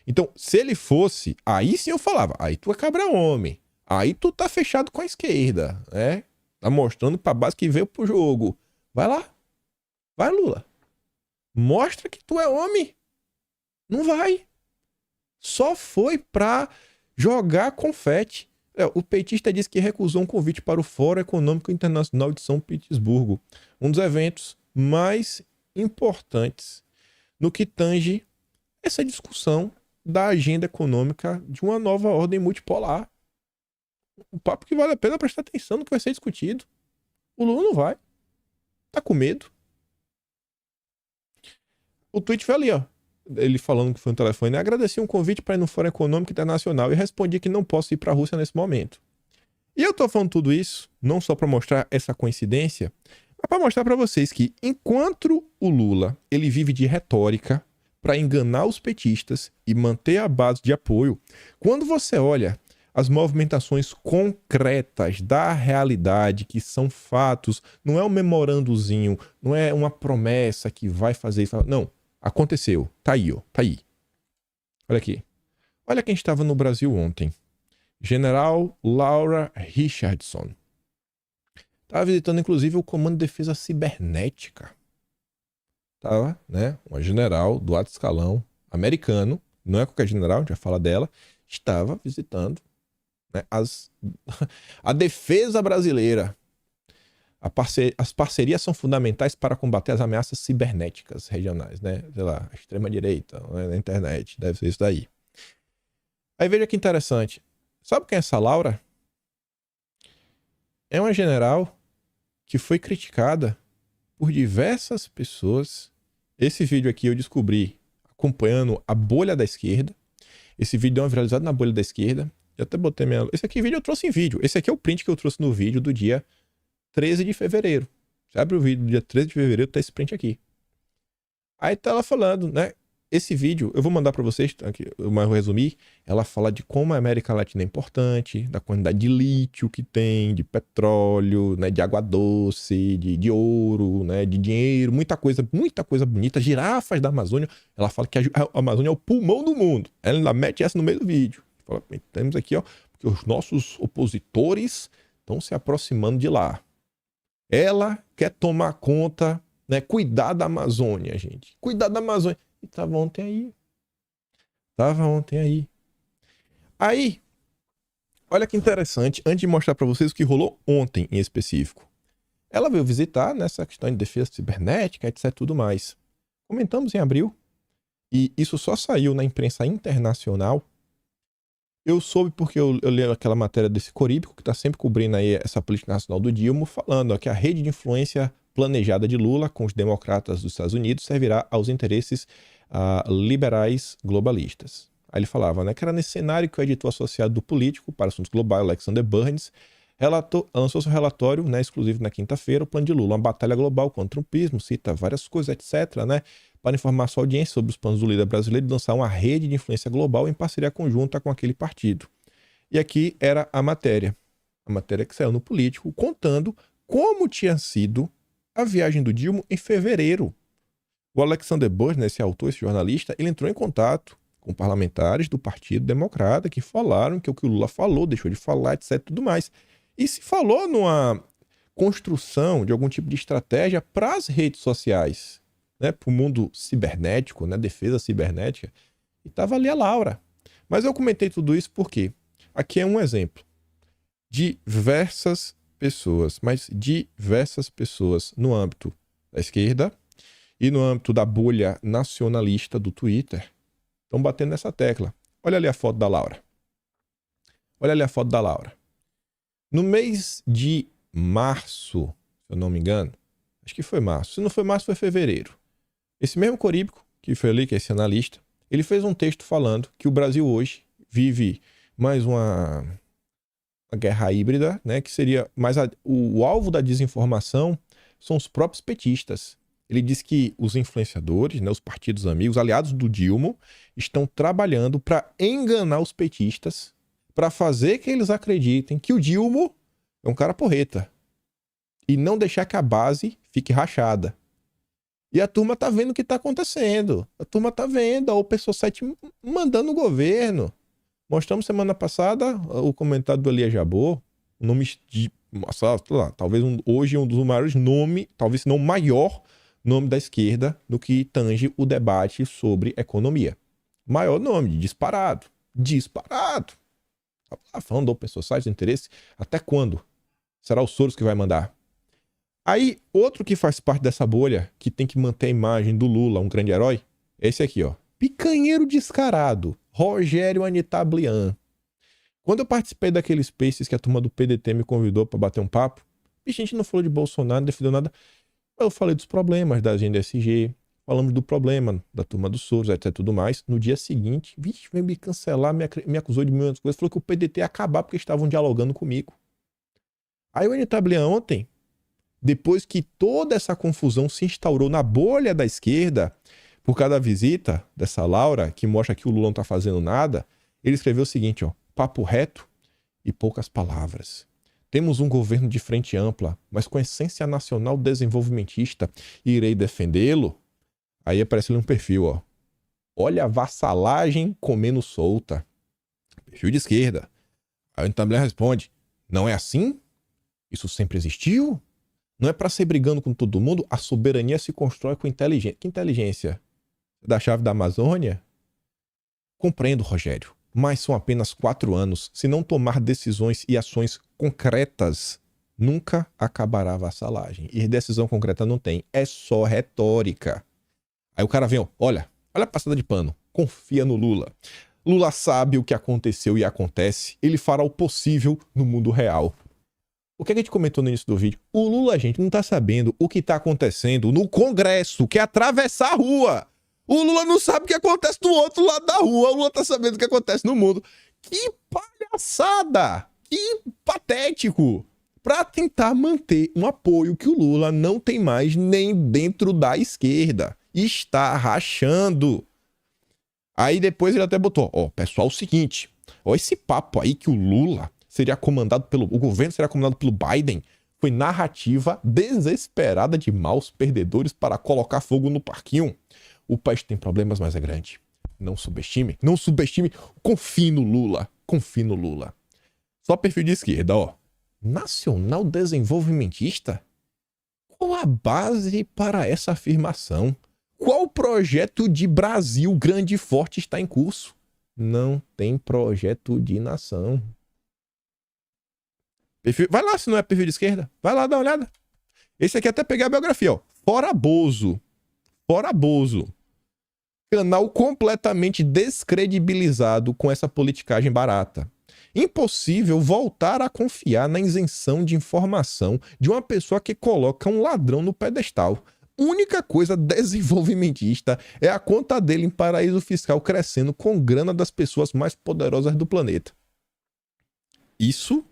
Então, se ele fosse, aí sim eu falava, aí tu é cabra-homem, aí tu tá fechado com a esquerda, né? Tá mostrando pra base que veio pro jogo. Vai lá, vai Lula. Mostra que tu é homem. Não vai. Só foi pra jogar confete. O petista disse que recusou um convite para o Fórum Econômico Internacional de São Petersburgo, um dos eventos mais importantes no que tange essa discussão da agenda econômica de uma nova ordem multipolar. Um papo que vale a pena prestar atenção no que vai ser discutido. O Lula não vai. Tá com medo. O tweet foi ali, ó. Ele falando que foi no telefone. Agradeci um convite para ir no Fórum Econômico Internacional e respondi que não posso ir para a Rússia nesse momento. E eu tô falando tudo isso não só para mostrar essa coincidência, mas para mostrar para vocês que enquanto o Lula ele vive de retórica para enganar os petistas e manter a base de apoio, quando você olha as movimentações concretas da realidade, que são fatos, não é um memorandozinho, não é uma promessa que vai fazer isso. Não, aconteceu. Tá aí, ó. Tá aí. Olha aqui. Olha quem estava no Brasil ontem. General Laura Richardson. Estava visitando, inclusive, o Comando de Defesa Cibernética. Tava, né? Uma general do alto escalão americano, não é qualquer general, a gente vai falar dela, estava visitando, né, a defesa brasileira. As parcerias são fundamentais para combater as ameaças cibernéticas regionais, né? Sei lá, a extrema-direita, né, na internet, deve ser isso daí. Aí veja que interessante. Sabe quem é essa Laura? É uma general que foi criticada por diversas pessoas. Esse vídeo aqui eu descobri acompanhando a bolha da esquerda. Esse vídeo deu uma viralizada na bolha da esquerda. Eu até botei minha... Esse aqui vídeo eu trouxe em vídeo. Esse aqui é o print que eu trouxe no vídeo do dia 13 de fevereiro. Você abre o vídeo do dia 13 de fevereiro, tá esse print aqui. Aí tá ela falando, né? Esse vídeo, eu vou mandar para vocês, aqui, mas vou resumir. Ela fala de como a América Latina é importante, da quantidade de lítio que tem, de petróleo, né, de água doce, de ouro, né, de dinheiro, muita coisa bonita. Girafas da Amazônia. Ela fala que a Amazônia é o pulmão do mundo. Ela ainda mete essa no meio do vídeo. Fala, temos aqui, ó, porque os nossos opositores estão se aproximando de lá. Ela quer tomar conta, né, cuidar da Amazônia, gente. Cuidar da Amazônia. E tava ontem aí. Aí, olha que interessante, antes de mostrar para vocês o que rolou ontem em específico. Ela veio visitar nessa questão de defesa cibernética, etc, tudo mais. Comentamos em abril, e isso só saiu na imprensa internacional. Eu soube porque eu li aquela matéria desse Coríbico, que está sempre cobrindo aí essa política nacional do Dilma, falando ó, que a rede de influência planejada de Lula com os democratas dos Estados Unidos servirá aos interesses liberais globalistas. Aí ele falava, né, que era nesse cenário que o editor associado do Político para Assuntos Globais, Alexander Burns, lançou seu relatório, né, exclusivo na quinta-feira, o plano de Lula, uma batalha global contra o trumpismo, cita várias coisas, etc., né, para informar sua audiência sobre os planos do líder brasileiro de lançar uma rede de influência global em parceria conjunta com aquele partido. E aqui era a matéria que saiu no Político, contando como tinha sido a viagem do Dilma em fevereiro. O Alexander Burns, né, esse autor, esse jornalista, ele entrou em contato com parlamentares do Partido Democrata que falaram que o Lula falou, deixou de falar, etc, tudo mais. E se falou numa construção de algum tipo de estratégia para as redes sociais, né, para o mundo cibernético, né, defesa cibernética, e estava ali a Laura. Mas eu comentei tudo isso porque aqui é um exemplo. Diversas pessoas, mas diversas pessoas no âmbito da esquerda e no âmbito da bolha nacionalista do Twitter estão batendo nessa tecla. Olha ali a foto da Laura. Olha ali a foto da Laura. No mês de março, se eu não me engano, acho que foi março. Se não foi março, foi fevereiro. Esse mesmo Coríbico, que foi ali, que é esse analista, ele fez um texto falando que o Brasil hoje vive mais uma guerra híbrida, né? Que seria mais o alvo da desinformação são os próprios petistas. Ele diz que os influenciadores, né, os partidos amigos, aliados do Dilma, estão trabalhando para enganar os petistas, para fazer que eles acreditem que o Dilma é um cara porreta e não deixar que a base fique rachada. E a turma tá vendo o que tá acontecendo. A turma tá vendo o Pessoal 7 mandando o governo. Mostramos semana passada o comentário do Elias Jabor, o nome de, talvez hoje um dos maiores nomes, talvez se não o maior nome da esquerda no que tange o debate sobre economia. Maior nome, disparado. Disparado. Falando do Pessoal 7 de interesse, até quando? Será o Soros que vai mandar? Aí, outro que faz parte dessa bolha, que tem que manter a imagem do Lula, um grande herói, é esse aqui, ó. Picanheiro descarado, Rogério Anitablian. Quando eu participei daqueles Spaces que a turma do PDT me convidou para bater um papo, a gente não falou de Bolsonaro, não defendeu nada. Eu falei dos problemas da agenda SG, falamos do problema da turma do Soros, etc, tudo mais. No dia seguinte, vixe, veio me cancelar, me acusou de muitas coisas, falou que o PDT ia acabar porque estavam dialogando comigo. Aí o Anitablian ontem, depois que toda essa confusão se instaurou na bolha da esquerda, por causa da visita dessa Laura, que mostra que o Lula não tá fazendo nada, ele escreveu o seguinte, ó, papo reto e poucas palavras. Temos um governo de frente ampla, mas com essência nacional desenvolvimentista, e irei defendê-lo. Aí aparece ali um perfil, ó. Olha a vassalagem comendo solta. Perfil de esquerda. Aí o Anitablian responde, não é assim? Isso sempre existiu? Não é para ser brigando com todo mundo, a soberania se constrói com inteligência. Que inteligência? Da chave da Amazônia? Compreendo, Rogério, mas são apenas 4 anos. Se não tomar decisões e ações concretas, nunca acabará a vassalagem. E decisão concreta não tem, é só retórica. Aí o cara vem, ó, olha a passada de pano, confia no Lula. Lula sabe o que aconteceu e acontece, ele fará o possível no mundo real. O que a gente comentou no início do vídeo? O Lula, gente, não tá sabendo o que tá acontecendo no Congresso, que é atravessar a rua. O Lula não sabe o que acontece do outro lado da rua. O Lula tá sabendo o que acontece no mundo. Que palhaçada! Que patético! Pra tentar manter um apoio que o Lula não tem mais nem dentro da esquerda. Está rachando. Aí depois ele até botou, ó, pessoal, o seguinte, ó, esse papo aí que o Lula seria comandado o governo seria comandado pelo Biden, foi narrativa desesperada de maus perdedores para colocar fogo no parquinho. O país tem problemas, mas é grande. Não subestime, confie no Lula, confie no Lula. Só perfil de esquerda, ó. Nacional desenvolvimentista? Qual a base para essa afirmação? Qual projeto de Brasil grande e forte está em curso? Não tem projeto de nação. Perfil... Vai lá, se não é perfil de esquerda. Vai lá, dá uma olhada. Esse aqui até peguei a biografia, ó. Fora Bozo. Fora Bozo. Canal completamente descredibilizado com essa politicagem barata. Impossível voltar a confiar na isenção de informação de uma pessoa que coloca um ladrão no pedestal. Única coisa desenvolvimentista é a conta dele em paraíso fiscal crescendo com grana das pessoas mais poderosas do planeta. Isso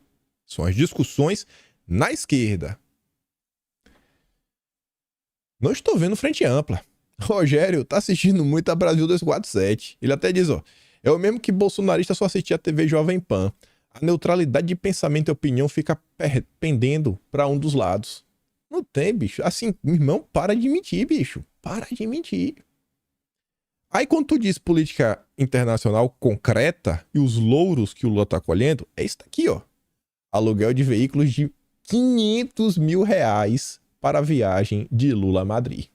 são as discussões na esquerda. Não estou vendo frente ampla. Rogério tá assistindo muito a Brasil 247. Ele até diz, ó, é o mesmo que bolsonarista só assistir a TV Jovem Pan. A neutralidade de pensamento e opinião fica pendendo para um dos lados. Não tem, bicho. Assim, irmão, para de mentir, bicho. Para de mentir. Aí quando tu diz política internacional concreta e os louros que o Lula tá colhendo, é isso daqui, ó. Aluguel de veículos de 500 mil reais para a viagem de Lula a Madrid.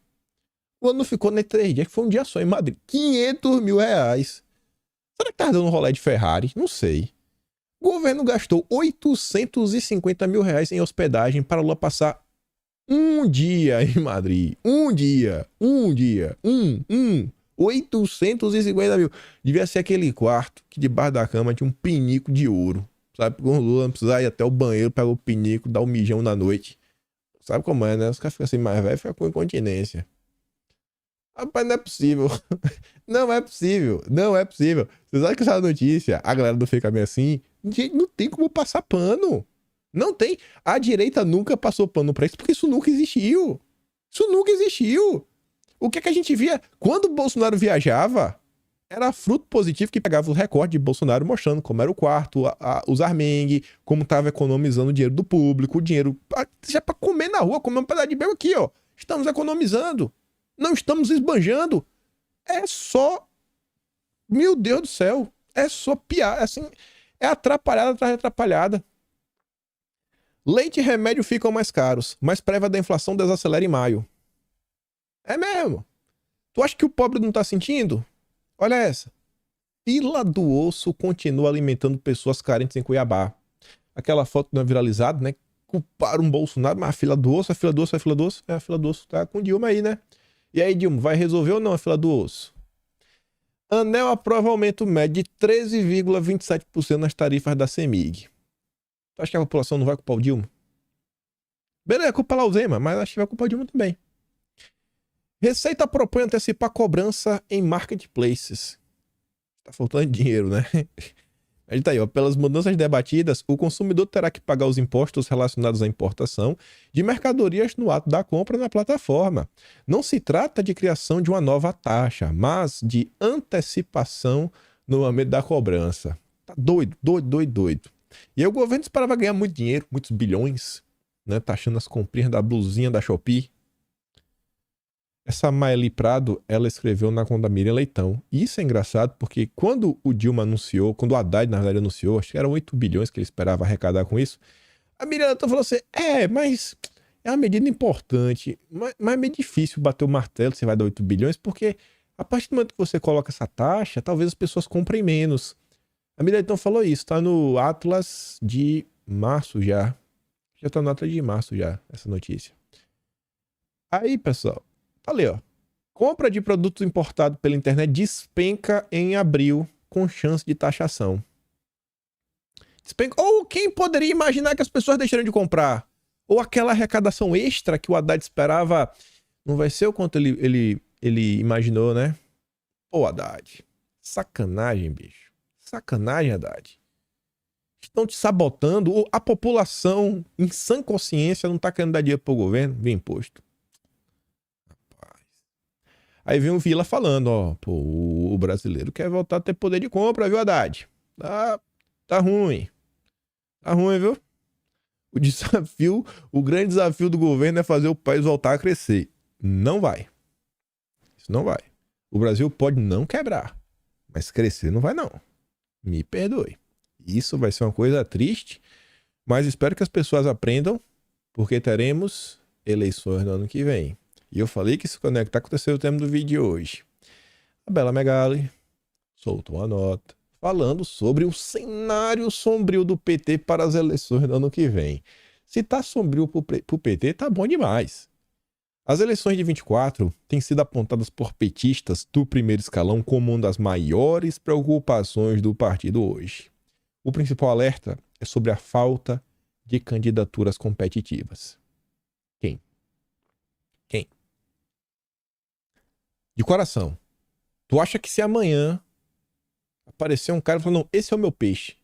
O ano não ficou nem 3 dias, que foi um dia só em Madrid. 500 mil reais. Será que tá dando um rolê de Ferrari? Não sei. O governo gastou 850 mil reais em hospedagem para Lula passar um dia em Madrid. Um dia. 850 mil. Devia ser aquele quarto que debaixo da cama tinha um pinico de ouro. Sabe? Porque o Lula não precisava ir até o banheiro, pegar o pinico, dar um mijão na noite. Sabe como é, né? Os caras ficam assim mais velhos, ficam com incontinência. Rapaz, não é possível. Não é possível. Não é possível. Vocês acham que essa notícia, a galera não fica meio assim? Gente, não tem como passar pano. Não tem. A direita nunca passou pano pra isso, porque isso nunca existiu. Isso nunca existiu. O que é que a gente via? Quando o Bolsonaro viajava, era fruto positivo que pegava os recordes de Bolsonaro mostrando como era o quarto, os armengue, como estava economizando o dinheiro do público, o dinheiro já para comer na rua, comer um pedaço de bem aqui, ó. Estamos economizando. Não estamos esbanjando. É só... Meu Deus do céu. É só piar. Assim, é atrapalhada atrás de atrapalhada. Leite e remédio ficam mais caros, mas prévia da inflação desacelera em maio. É mesmo. Tu acha que o pobre não tá sentindo? Olha essa. Fila do osso continua alimentando pessoas carentes em Cuiabá. Aquela foto não é viralizada, né? Culparam um Bolsonaro, mas a fila do osso, a fila do osso, a fila do osso. É, a fila do osso tá com Dilma aí, né? E aí, Dilma, vai resolver ou não a fila do osso? ANEEL aprova aumento médio de 13,27% nas tarifas da CEMIG. Tu acha que a população não vai culpar o Dilma? Beleza, culpa lá o Zema, mas acho que vai culpar o Dilma também. Receita propõe antecipar cobrança em marketplaces. Tá faltando dinheiro, né? Aí tá aí, ó. Pelas mudanças debatidas, o consumidor terá que pagar os impostos relacionados à importação de mercadorias no ato da compra na plataforma. Não se trata de criação de uma nova taxa, mas de antecipação no momento da cobrança. Tá doido. E aí o governo esperava ganhar muito dinheiro, muitos bilhões, né? Taxando as comprinhas da blusinha da Shopee. Essa Maeli Prado, ela escreveu na conta da Miriam Leitão. E isso é engraçado porque quando o Dilma anunciou, quando o Haddad, na verdade, anunciou, acho que eram 8 bilhões que ele esperava arrecadar com isso, a Miriam Leitão falou assim, mas é uma medida importante, mas é meio difícil bater o martelo se vai dar 8 bilhões, porque a partir do momento que você coloca essa taxa, talvez as pessoas comprem menos. A Miriam Leitão falou isso, tá no Atlas de março já. Já tá no Atlas de março já, essa notícia. Aí, pessoal, ali, ó. Compra de produtos importados pela internet despenca em abril com chance de taxação. Despenca. Ou quem poderia imaginar que as pessoas deixaram de comprar? Ou aquela arrecadação extra que o Haddad esperava não vai ser o quanto ele imaginou, né? Pô, Haddad. Sacanagem, bicho. Sacanagem, Haddad. Estão te sabotando. A população, em sã consciência, não tá querendo dar dinheiro pro governo, vem imposto. Aí vem o Vila falando, ó, pô, o brasileiro quer voltar a ter poder de compra, viu, Haddad? Tá ruim. Tá ruim, viu? O grande desafio do governo é fazer o país voltar a crescer. Não vai. Isso não vai. O Brasil pode não quebrar, mas crescer não vai não. Me perdoe. Isso vai ser uma coisa triste, mas espero que as pessoas aprendam, porque teremos eleições no ano que vem. E eu falei que isso conecta com o tema do vídeo de hoje. A Bela Megali soltou uma nota falando sobre o cenário sombrio do PT para as eleições do ano que vem. Se tá sombrio pro PT, tá bom demais. As eleições de 24 têm sido apontadas por petistas do primeiro escalão como uma das maiores preocupações do partido hoje. O principal alerta é sobre a falta de candidaturas competitivas. Quem? De coração. Tu acha que se amanhã aparecer um cara falando, não, esse é o meu peixe,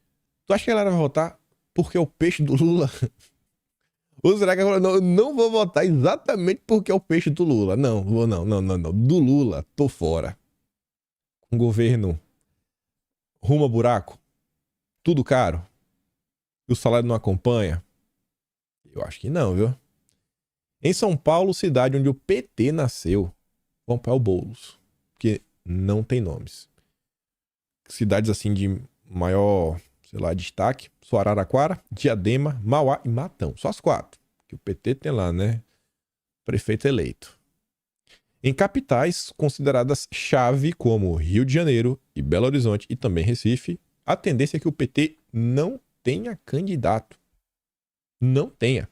tu acha que a galera vai votar porque é o peixe do Lula? Ou será que ela falou, não vou votar exatamente porque é o peixe do Lula? Não. Do Lula, tô fora. Um governo rumo a buraco, tudo caro, e o salário não acompanha? Eu acho que não, viu? Em São Paulo, cidade onde o PT nasceu, vão para o Boulos. Porque não tem nomes. Cidades assim de maior, sei lá, destaque, só Araraquara, Diadema, Mauá e Matão. Só as 4 que o PT tem lá, né? Prefeito eleito. Em capitais consideradas chave como Rio de Janeiro e Belo Horizonte e também Recife, a tendência é que o PT não tenha candidato. Não tenha.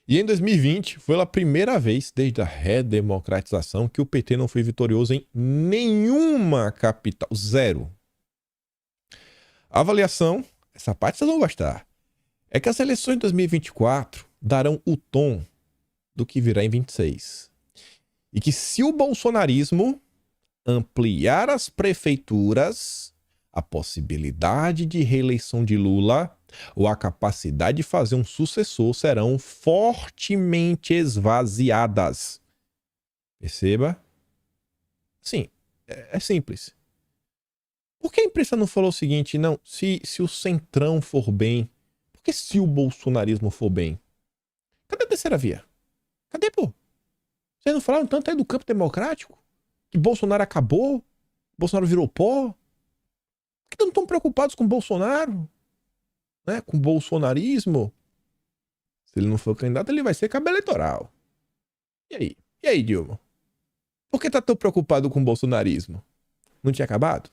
E em 2020 foi a primeira vez desde a redemocratização que o PT não foi vitorioso em nenhuma capital. 0. A avaliação, essa parte vocês vão gostar, é que as eleições de 2024 darão o tom do que virá em 26. E que se o bolsonarismo ampliar as prefeituras, a possibilidade de reeleição de Lula ou a capacidade de fazer um sucessor serão fortemente esvaziadas. Perceba? Sim, é simples. Por que a imprensa não falou o seguinte, não, se o Centrão for bem, por que se o bolsonarismo for bem? Cadê a terceira via? Cadê, pô? Vocês não falaram tanto aí do campo democrático? Que Bolsonaro acabou? Bolsonaro virou pó? Por que não estão preocupados com Bolsonaro? Né? Com bolsonarismo? Se ele não for candidato, ele vai ser cabo eleitoral. E aí? E aí, Dilma? Por que tá tão preocupado com o bolsonarismo? Não tinha acabado?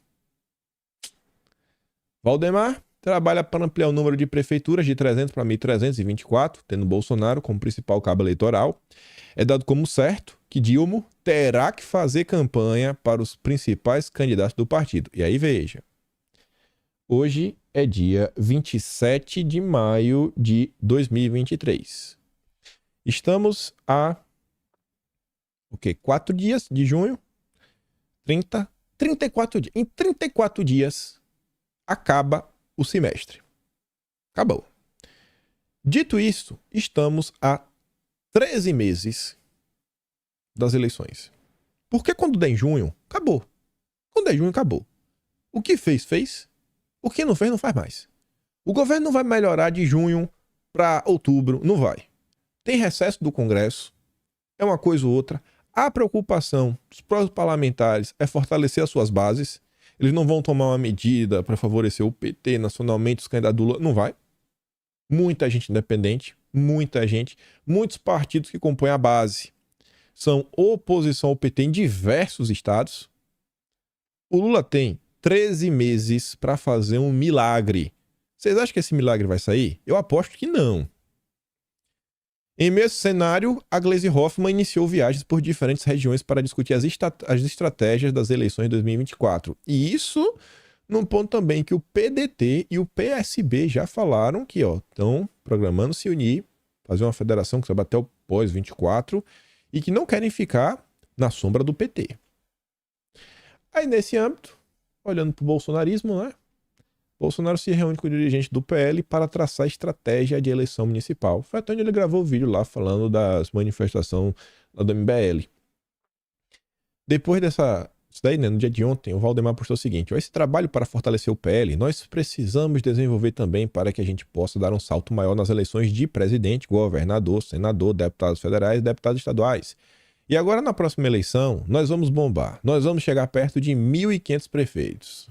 Valdemar trabalha para ampliar o número de prefeituras de 300 para 1.324, tendo Bolsonaro como principal cabo eleitoral. É dado como certo que Dilma terá que fazer campanha para os principais candidatos do partido. E aí veja, hoje é dia 27 de maio de 2023. Estamos a 4 dias de junho? 34 dias. Em 34 dias acaba o semestre. Acabou. Dito isso, estamos a 13 meses das eleições. Porque quando der em junho, acabou. Quando der em junho, acabou. O que fez, fez. O que não fez, não faz mais. O governo não vai melhorar de junho para outubro, não vai. Tem recesso do Congresso, é uma coisa ou outra. A preocupação dos próprios parlamentares é fortalecer as suas bases. Eles não vão tomar uma medida para favorecer o PT nacionalmente, os candidatos do Lula. Não vai. Muita gente independente, muita gente, muitos partidos que compõem a base são oposição ao PT em diversos estados. O Lula tem 13 meses para fazer um milagre. Vocês acham que esse milagre vai sair? Eu aposto que não. Em meio a esse cenário, a Gleisi Hoffmann iniciou viagens por diferentes regiões para discutir as estratégias das eleições de 2024. E isso num ponto também que o PDT e o PSB já falaram que estão programando se unir, fazer uma federação que vai até o pós-24 e que não querem ficar na sombra do PT. Aí nesse âmbito, olhando para o bolsonarismo, né? Bolsonaro se reúne com o dirigente do PL para traçar estratégia de eleição municipal. Foi até onde ele gravou o vídeo lá falando das manifestações lá do MBL. Depois disso daí, né, no dia de ontem, o Valdemar postou o seguinte: esse trabalho para fortalecer o PL, nós precisamos desenvolver também para que a gente possa dar um salto maior nas eleições de presidente, governador, senador, deputados federais e deputados estaduais. E agora, na próxima eleição, nós vamos bombar. Nós vamos chegar perto de 1.500 prefeitos.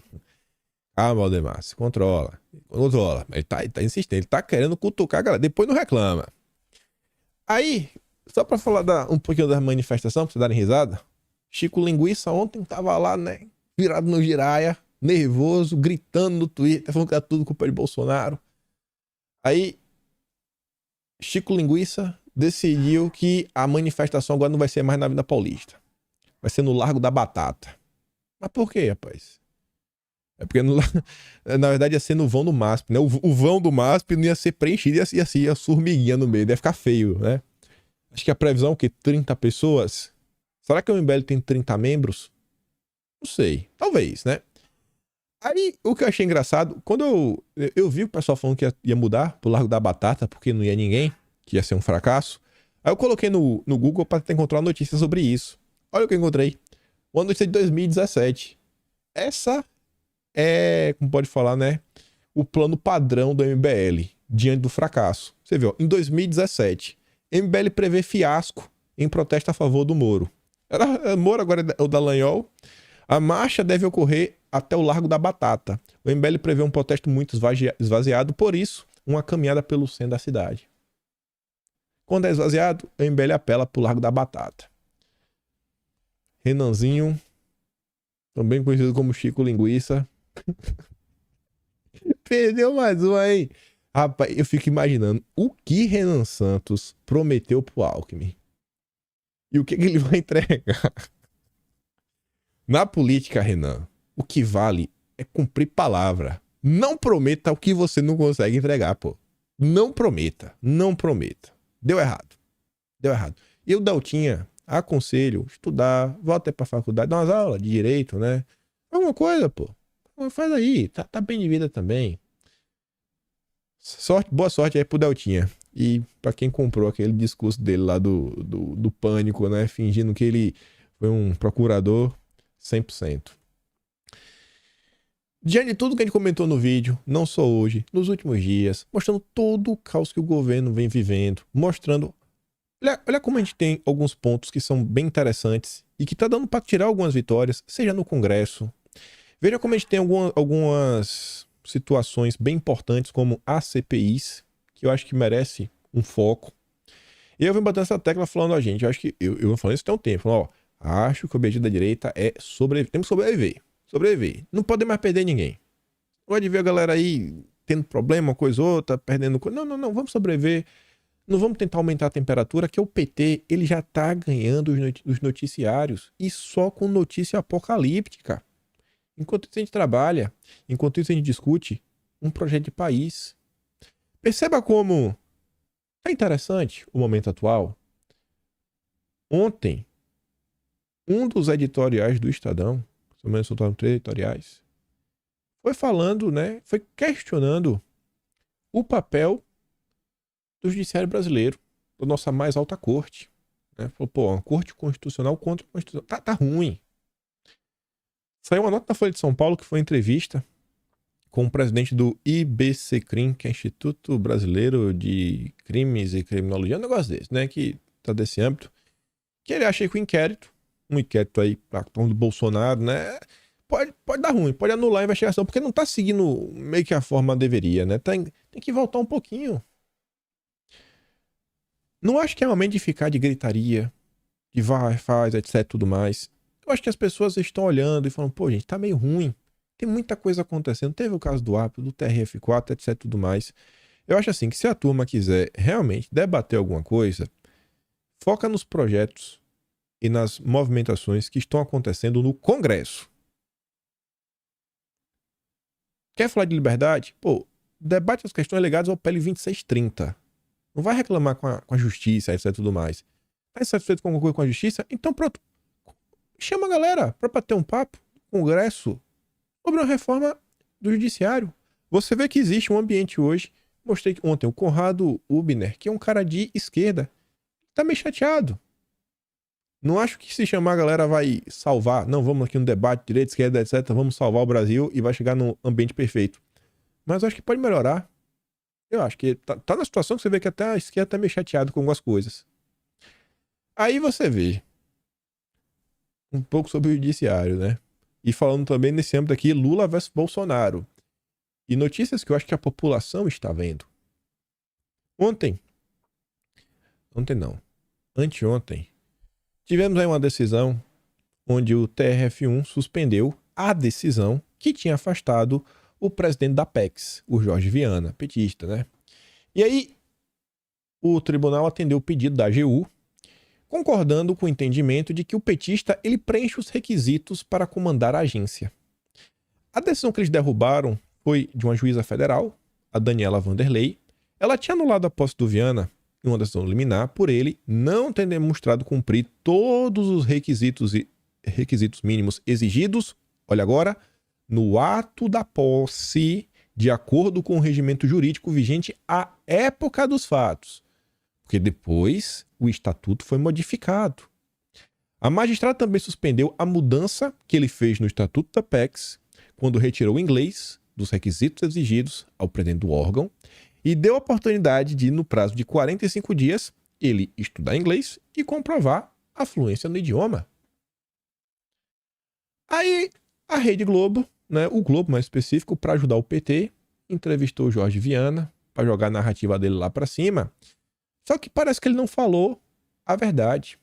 Ah, Valdemar, se controla. Controla. Ele tá insistente, ele tá querendo cutucar a galera. Depois não reclama. Aí, só pra falar um pouquinho da manifestação, pra vocês darem risada, Chico Linguiça ontem tava lá, né, virado no giraia, nervoso, gritando no Twitter, falando que tá tudo culpa de Bolsonaro. Aí, Chico Linguiça decidiu que a manifestação agora não vai ser mais na Avenida Paulista. Vai ser no Largo da Batata. Mas por quê, rapaz? É porque, na verdade, ia ser no vão do MASP, né? O vão do MASP não ia ser preenchido, ia ser a formiguinha no meio, ia ficar feio, né? Acho que a previsão é o quê? 30 pessoas? Será que o MBL tem 30 membros? Não sei. Talvez, né? Aí, o que eu achei engraçado, quando eu vi o pessoal falando que ia mudar pro Largo da Batata, porque não ia ninguém, que ia ser um fracasso, aí eu coloquei no Google para tentar encontrar notícias sobre isso. Olha o que eu encontrei. Uma notícia de 2017. Essa como pode falar, né, o plano padrão do MBL diante do fracasso. Você viu, em 2017, MBL prevê fiasco em protesto a favor do Moro. Moro agora é o Dallagnol. A marcha deve ocorrer até o Largo da Batata. O MBL prevê um protesto muito esvaziado, por isso, uma caminhada pelo centro da cidade. Quando é esvaziado, o MBL apela pro Largo da Batata. Renanzinho, também conhecido como Chico Linguiça. Perdeu mais um aí. Rapaz, eu fico imaginando o que Renan Santos prometeu pro Alckmin. E o que ele vai entregar. Na política, Renan, o que vale é cumprir palavra. Não prometa o que você não consegue entregar, pô. Não prometa. Não prometa. Deu errado. Deu errado. E o Daltinha, aconselho, estudar, volta pra faculdade, dar umas aulas de direito, né? Alguma coisa, pô. Faz aí. Tá bem de vida também. Boa sorte aí pro Daltinha. E pra quem comprou aquele discurso dele lá do pânico, né? Fingindo que ele foi um procurador 100%. Diante de tudo que a gente comentou no vídeo, não só hoje, nos últimos dias, mostrando todo o caos que o governo vem vivendo, mostrando... Olha como a gente tem alguns pontos que são bem interessantes e que tá dando para tirar algumas vitórias, seja no Congresso. Veja como a gente tem algumas situações bem importantes, como as CPIs, que eu acho que merece um foco. E eu venho batendo essa tecla falando a gente, eu acho que eu vou falando isso tem um tempo, falando, ó, acho que o objetivo da direita é sobreviver. Temos que sobreviver. Sobreviver. Não pode mais perder ninguém. Pode ver a galera aí tendo problema, uma coisa ou outra, perdendo coisa. Não, vamos sobreviver. Não vamos tentar aumentar a temperatura, que o PT, ele já tá ganhando os noticiários. E só com notícia apocalíptica. Enquanto isso a gente trabalha, enquanto isso a gente discute um projeto de país. Perceba como é interessante o momento atual. Ontem, um dos editoriais do Estadão, pelo menos soltaram 3 editoriais, foi falando, né, foi questionando o papel do judiciário brasileiro, da nossa mais alta corte. Né? Falou, pô, uma corte constitucional contra a Constituição. Tá ruim. Saiu uma nota da Folha de São Paulo que foi entrevista com o presidente do IBCCRIM, que é Instituto Brasileiro de Crimes e Criminologia, um negócio desse, né, que tá desse âmbito, que ele acha que um inquérito aí pra torno do Bolsonaro, né, pode dar ruim, pode anular a investigação, porque não tá seguindo meio que a forma deveria, né, tem que voltar um pouquinho. Não acho que é momento de ficar de gritaria, de vai, faz, etc, tudo mais. Eu acho que as pessoas estão olhando e falando, pô, gente, tá meio ruim. Tem muita coisa acontecendo. Teve o caso do APO, do TRF4, etc, tudo mais. Eu acho assim que se a turma quiser realmente debater alguma coisa, foca nos projetos e nas movimentações que estão acontecendo no Congresso. Quer falar de liberdade? Pô, debate as questões ligadas ao PL 2630. Não vai reclamar com a justiça, etc, tudo mais. Tá insatisfeito com alguma coisa com a justiça? Então pronto. Chama a galera pra bater um papo no Congresso sobre uma reforma do judiciário. Você vê que existe um ambiente hoje. Mostrei ontem o Conrado Ubner, que é um cara de esquerda, tá meio chateado. Não acho que se chamar a galera vai salvar. Não, vamos aqui no debate, direita, esquerda, etc. Vamos salvar o Brasil e vai chegar num ambiente perfeito. Mas eu acho que pode melhorar. Eu acho que tá na situação que você vê que até a esquerda tá meio chateado com algumas coisas. Aí você vê um pouco sobre o judiciário, né? E falando também nesse âmbito aqui, Lula versus Bolsonaro. E notícias que eu acho que a população está vendo. Anteontem, tivemos aí uma decisão onde o TRF1 suspendeu a decisão que tinha afastado o presidente da Apex, o Jorge Viana, petista, né? E aí, o tribunal atendeu o pedido da AGU, concordando com o entendimento de que o petista ele preenche os requisitos para comandar a agência. A decisão que eles derrubaram foi de uma juíza federal, a Daniela Vanderlei. Ela tinha anulado a posse do Viana em uma decisão liminar por ele não ter demonstrado cumprir todos os requisitos mínimos exigidos, olha agora, no ato da posse, de acordo com o regimento jurídico vigente à época dos fatos. Porque depois o estatuto foi modificado. A magistrada também suspendeu a mudança que ele fez no estatuto da Apex, quando retirou o inglês dos requisitos exigidos ao presidente do órgão e deu a oportunidade de, no prazo de 45 dias, ele estudar inglês e comprovar a fluência no idioma. Aí a Rede Globo, né, o Globo mais específico, para ajudar o PT, entrevistou o Jorge Viana para jogar a narrativa dele lá para cima. Só que parece que ele não falou a verdade.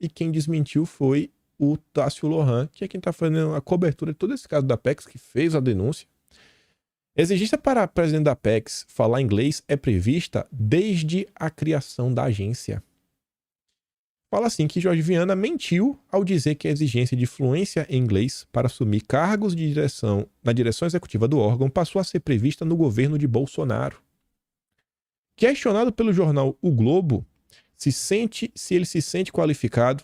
E quem desmentiu foi o Tássio Lohan, que é quem está fazendo a cobertura de todo esse caso da Apex, que fez a denúncia. A exigência para a presidente da Apex falar inglês é prevista desde a criação da agência. Fala assim que Jorge Viana mentiu ao dizer que a exigência de fluência em inglês para assumir cargos de direção na direção executiva do órgão passou a ser prevista no governo de Bolsonaro. Questionado pelo jornal O Globo se ele se sente qualificado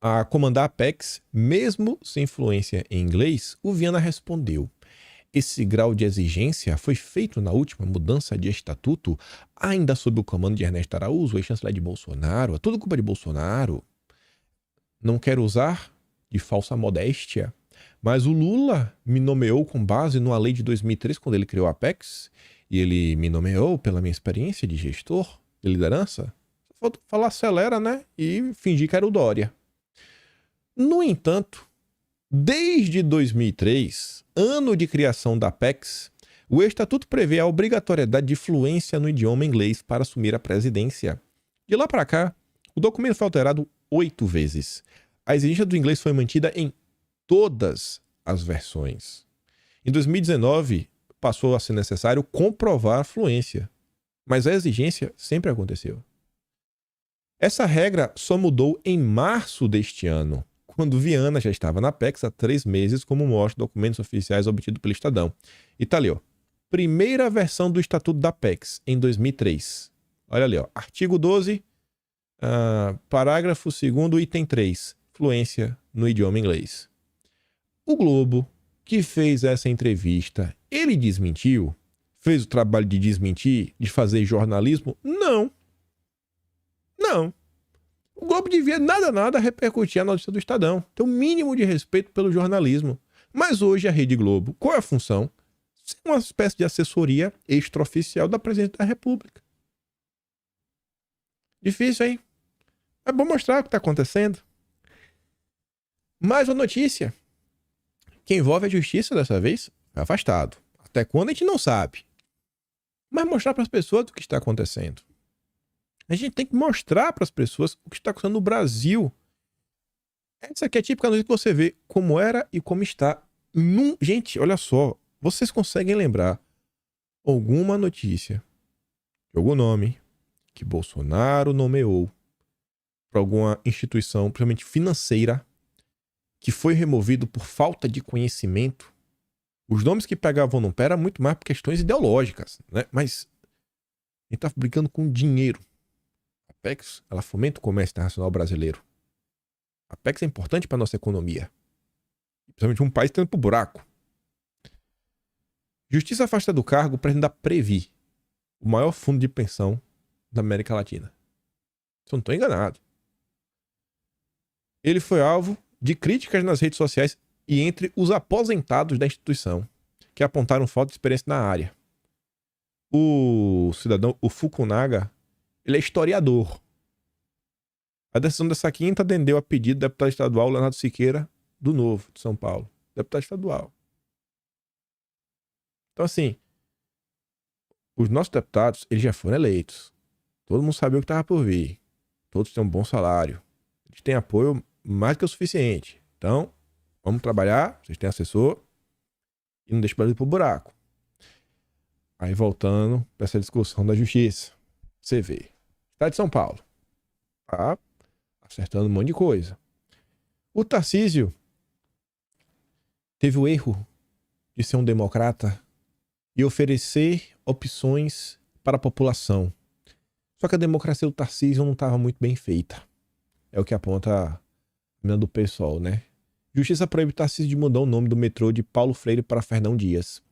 a comandar a Apex, mesmo sem fluência em inglês, o Viana respondeu: esse grau de exigência foi feito na última mudança de estatuto, ainda sob o comando de Ernesto Araújo, ex-chanceler de Bolsonaro. É tudo culpa de Bolsonaro. Não quero usar de falsa modéstia, mas o Lula me nomeou com base numa lei de 2003, quando ele criou a Apex, e ele me nomeou pela minha experiência de gestor, de liderança. Vou falar acelera, né? E fingir que era o Dória. No entanto, desde 2003, ano de criação da Apex, o estatuto prevê a obrigatoriedade de fluência no idioma inglês para assumir a presidência. De lá para cá, o documento foi alterado 8 vezes. A exigência do inglês foi mantida em todas as versões. Em 2019, passou a ser necessário comprovar a fluência, mas a exigência sempre aconteceu. Essa regra só mudou em março deste ano, quando Viana já estava na Apex há 3 meses, como mostra documentos oficiais obtidos pelo Estadão. E tá ali, ó. Primeira versão do Estatuto da Apex, em 2003. Olha ali, ó. Artigo 12, parágrafo 2º, item 3. Fluência no idioma inglês. O Globo, que fez essa entrevista, ele desmentiu? Fez o trabalho de desmentir, de fazer jornalismo? Não. Não. O Globo devia nada repercutir a notícia do Estadão. Tem um mínimo de respeito pelo jornalismo. Mas hoje a Rede Globo, qual é a função? Ser uma espécie de assessoria extraoficial da Presidente da República. Difícil, hein? É bom mostrar o que está acontecendo. Mais uma notícia. Quem envolve a justiça dessa vez é afastado. Até quando a gente não sabe. Mas mostrar para as pessoas o que está acontecendo. A gente tem que mostrar para as pessoas o que está acontecendo no Brasil. Essa aqui é a típica notícia que você vê como era e como está. Gente, olha só. Vocês conseguem lembrar alguma notícia, algum nome que Bolsonaro nomeou para alguma instituição, principalmente financeira, que foi removido por falta de conhecimento? Os nomes que pegavam no pé eram muito mais por questões ideológicas, né? Mas a gente está brincando com dinheiro. A Apex, ela fomenta o comércio internacional brasileiro. A Apex é importante para a nossa economia. Principalmente um país tendo pro buraco. Justiça afasta do cargo o presidente da Previ, o maior fundo de pensão da América Latina. Se eu não estou enganado. Ele foi alvo de críticas nas redes sociais e entre os aposentados da instituição, que apontaram falta de experiência na área. O cidadão, o Fukunaga, ele é historiador. A decisão dessa quinta atendeu a pedido do deputado estadual Leonardo Siqueira, do Novo, de São Paulo. Deputado estadual. Então, assim, os nossos deputados, eles já foram eleitos. Todo mundo sabia o que estava por vir. Todos têm um bom salário. Eles têm apoio mais que o suficiente. Então, vamos trabalhar, vocês têm assessor e não deixem o Brasil pro buraco. Aí, voltando para essa discussão da justiça. Você vê. Estado de São Paulo. Tá acertando um monte de coisa. O Tarcísio teve o erro de ser um democrata e oferecer opções para a população. Só que a democracia do Tarcísio não estava muito bem feita. É o que aponta a menina do PSOL, né? Justiça proíbe Tarcísio de mudar o nome do metrô de Paulo Freire para Fernão Dias.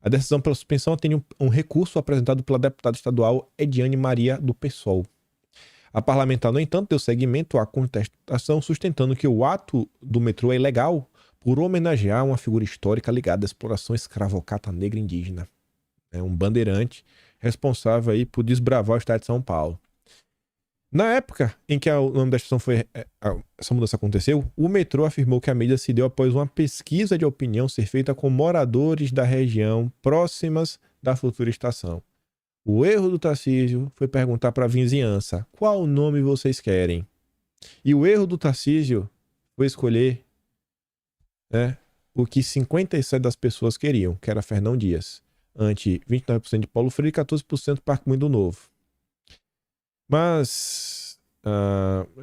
A decisão pela suspensão atende um recurso apresentado pela deputada estadual Ediane Maria, do PSOL. A parlamentar, no entanto, deu seguimento à contestação, sustentando que o ato do metrô é ilegal por homenagear uma figura histórica ligada à exploração escravocrata negra indígena. É um bandeirante responsável aí por desbravar o estado de São Paulo. Na época em que o nome da estação essa mudança aconteceu, o metrô afirmou que a medida se deu após uma pesquisa de opinião ser feita com moradores da região próximas da futura estação. O erro do Tarcísio foi perguntar para a vizinhança qual nome vocês querem. E o erro do Tarcísio foi escolher, né, o que 57% das pessoas queriam, que era Fernão Dias, ante 29% de Paulo Freire e 14% Parque Mundo Novo. Mas,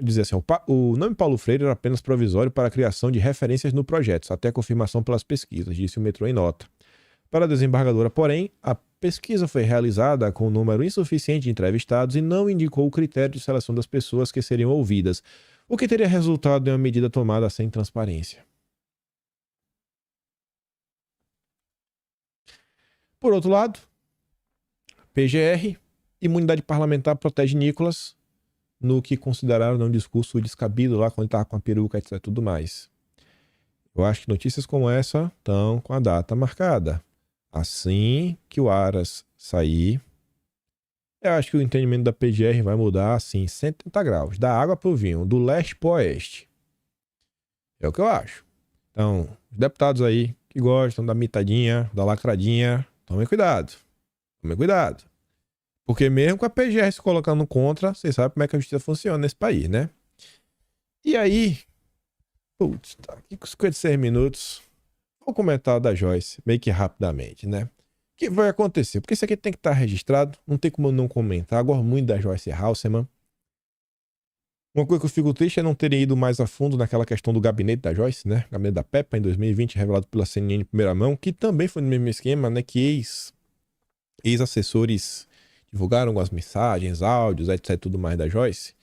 dizer assim, o nome Paulo Freire era apenas provisório para a criação de referências no projeto, até a confirmação pelas pesquisas, disse o metrô em nota. Para a desembargadora, porém, a pesquisa foi realizada com um número insuficiente de entrevistados e não indicou o critério de seleção das pessoas que seriam ouvidas, o que teria resultado em uma medida tomada sem transparência. Por outro lado, PGR, imunidade parlamentar protege Nicolas no que consideraram um discurso descabido lá quando ele estava com a peruca, etc. Tudo mais. Eu acho que notícias como essa estão com a data marcada. Assim que o Aras sair, eu acho que o entendimento da PGR vai mudar assim, 180 graus. Da água para o vinho, do leste para o oeste. É o que eu acho. Então, os deputados aí que gostam da mitadinha, da lacradinha, tomem cuidado. Tomem cuidado. Porque mesmo com a PGR se colocando contra, vocês sabem como é que a justiça funciona nesse país, né? E aí, putz, tá aqui com 56 minutos. Vou comentar da Joyce, meio que rapidamente, né? O que vai acontecer? Porque isso aqui tem que estar registrado, não tem como eu não comentar. Eu gosto muito da Joyce Hasselman. Uma coisa que eu fico triste é não terem ido mais a fundo naquela questão do gabinete da Joyce, né? O gabinete da Peppa, em 2020, revelado pela CNN em primeira mão, que também foi no mesmo esquema, né? Que ex-assessores divulgaram algumas mensagens, áudios, etc, e tudo mais da Joyce.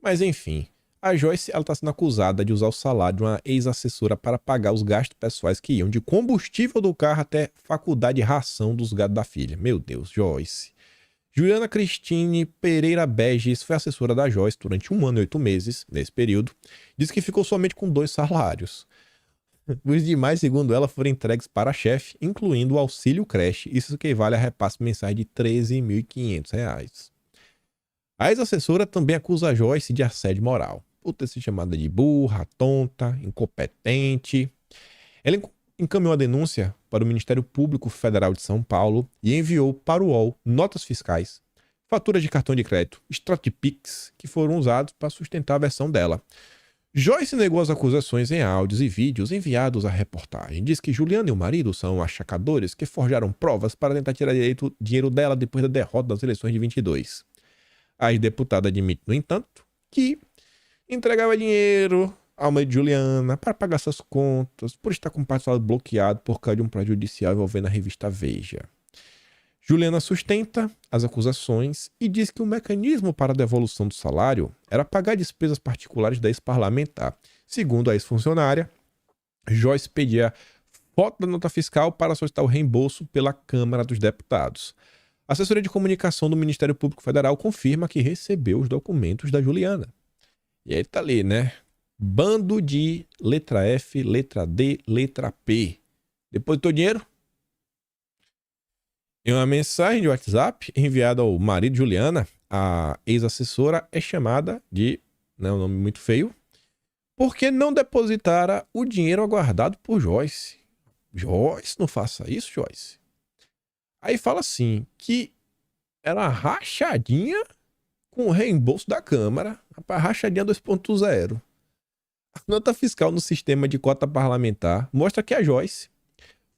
Mas enfim, a Joyce está sendo acusada de usar o salário de uma ex-assessora para pagar os gastos pessoais que iam de combustível do carro até faculdade e ração dos gados da filha. Meu Deus, Joyce. Juliana Cristine Pereira Beges foi assessora da Joyce durante 1 ano e 8 meses, nesse período. Diz que ficou somente com 2 salários. Os demais, segundo ela, foram entregues para a chefe, incluindo o auxílio creche. Isso equivale a repasse mensais de R$ 13.500. A ex-assessora também acusa a Joyce de assédio moral, por ter sido chamada de burra, tonta, incompetente. Ela encaminhou a denúncia para o Ministério Público Federal de São Paulo e enviou para o UOL notas fiscais, faturas de cartão de crédito, extrato de Pix, que foram usados para sustentar a versão dela. Joyce negou as acusações em áudios e vídeos enviados à reportagem. Diz que Juliana e o marido são achacadores que forjaram provas para tentar tirar dinheiro dela depois da derrota das eleições de 22. A ex-deputada admite, no entanto, que entregava dinheiro ao marido de Juliana para pagar suas contas, por estar com o passado bloqueado por causa de um processo judicial envolvendo a revista Veja. Juliana sustenta as acusações e diz que o mecanismo para a devolução do salário era pagar despesas particulares da ex-parlamentar. Segundo a ex-funcionária, Joyce pedia foto da nota fiscal para solicitar o reembolso pela Câmara dos Deputados. A assessoria de comunicação do Ministério Público Federal confirma que recebeu os documentos da Juliana. E aí tá ali, né? Bando de letra F, letra D, letra P. Depois do teu dinheiro? Em uma mensagem de WhatsApp enviada ao marido de Juliana, a ex-assessora é chamada de, um nome muito feio, porque não depositara o dinheiro aguardado por Joyce. Joyce, não faça isso, Joyce. Aí fala assim, que era rachadinha com o reembolso da Câmara, rachadinha 2.0. A nota fiscal no sistema de cota parlamentar mostra que a Joyce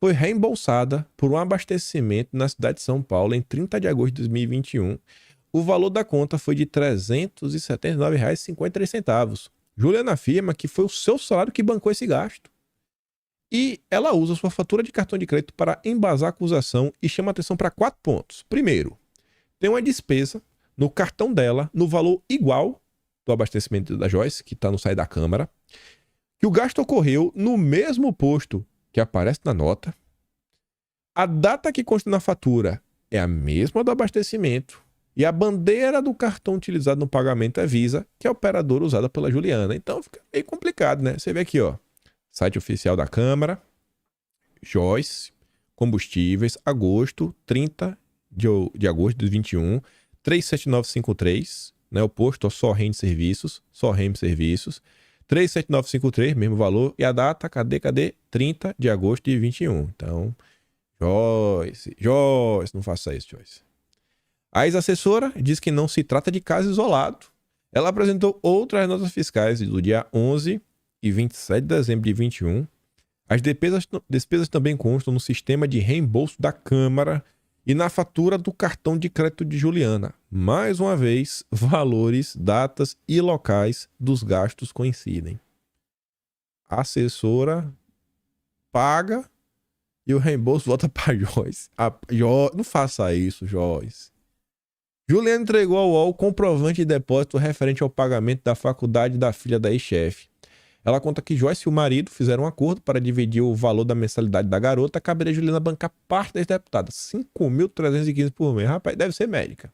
foi reembolsada por um abastecimento na cidade de São Paulo em 30 de agosto de 2021. O valor da conta foi de R$ 379,53. Juliana afirma que foi o seu salário que bancou esse gasto. E ela usa sua fatura de cartão de crédito para embasar a acusação e chama atenção para 4 pontos. Primeiro, tem uma despesa no cartão dela no valor igual do abastecimento da Joyce, que está no site da Câmara, que o gasto ocorreu no mesmo posto que aparece na nota. A data que consta na fatura é a mesma do abastecimento e a bandeira do cartão utilizado no pagamento é Visa, que é a operadora usada pela Juliana. Então fica meio complicado, né? Você vê aqui, ó, site oficial da Câmara, Joyce, combustíveis, agosto, 30 de agosto de 2021, 37953, né? O posto só rende serviços, 37953, mesmo valor. E a data, cadê? 30 de agosto de 21. Então, Joyce, não faça isso, Joyce. A ex-assessora diz que não se trata de caso isolado. Ela apresentou outras notas fiscais do dia 11 e 27 de dezembro de 21. As despesas também constam no sistema de reembolso da Câmara e na fatura do cartão de crédito de Juliana. Mais uma vez, valores, datas e locais dos gastos coincidem. A assessora paga e o reembolso volta para Joyce. Não faça isso, Joyce. Juliana entregou ao UOL comprovante de depósito referente ao pagamento da faculdade da filha da ex-chefe. Ela conta que Joyce e o marido fizeram um acordo para dividir o valor da mensalidade da garota. Caberia a Juliana bancar parte das deputadas. 5.315 por mês. Rapaz, deve ser médica.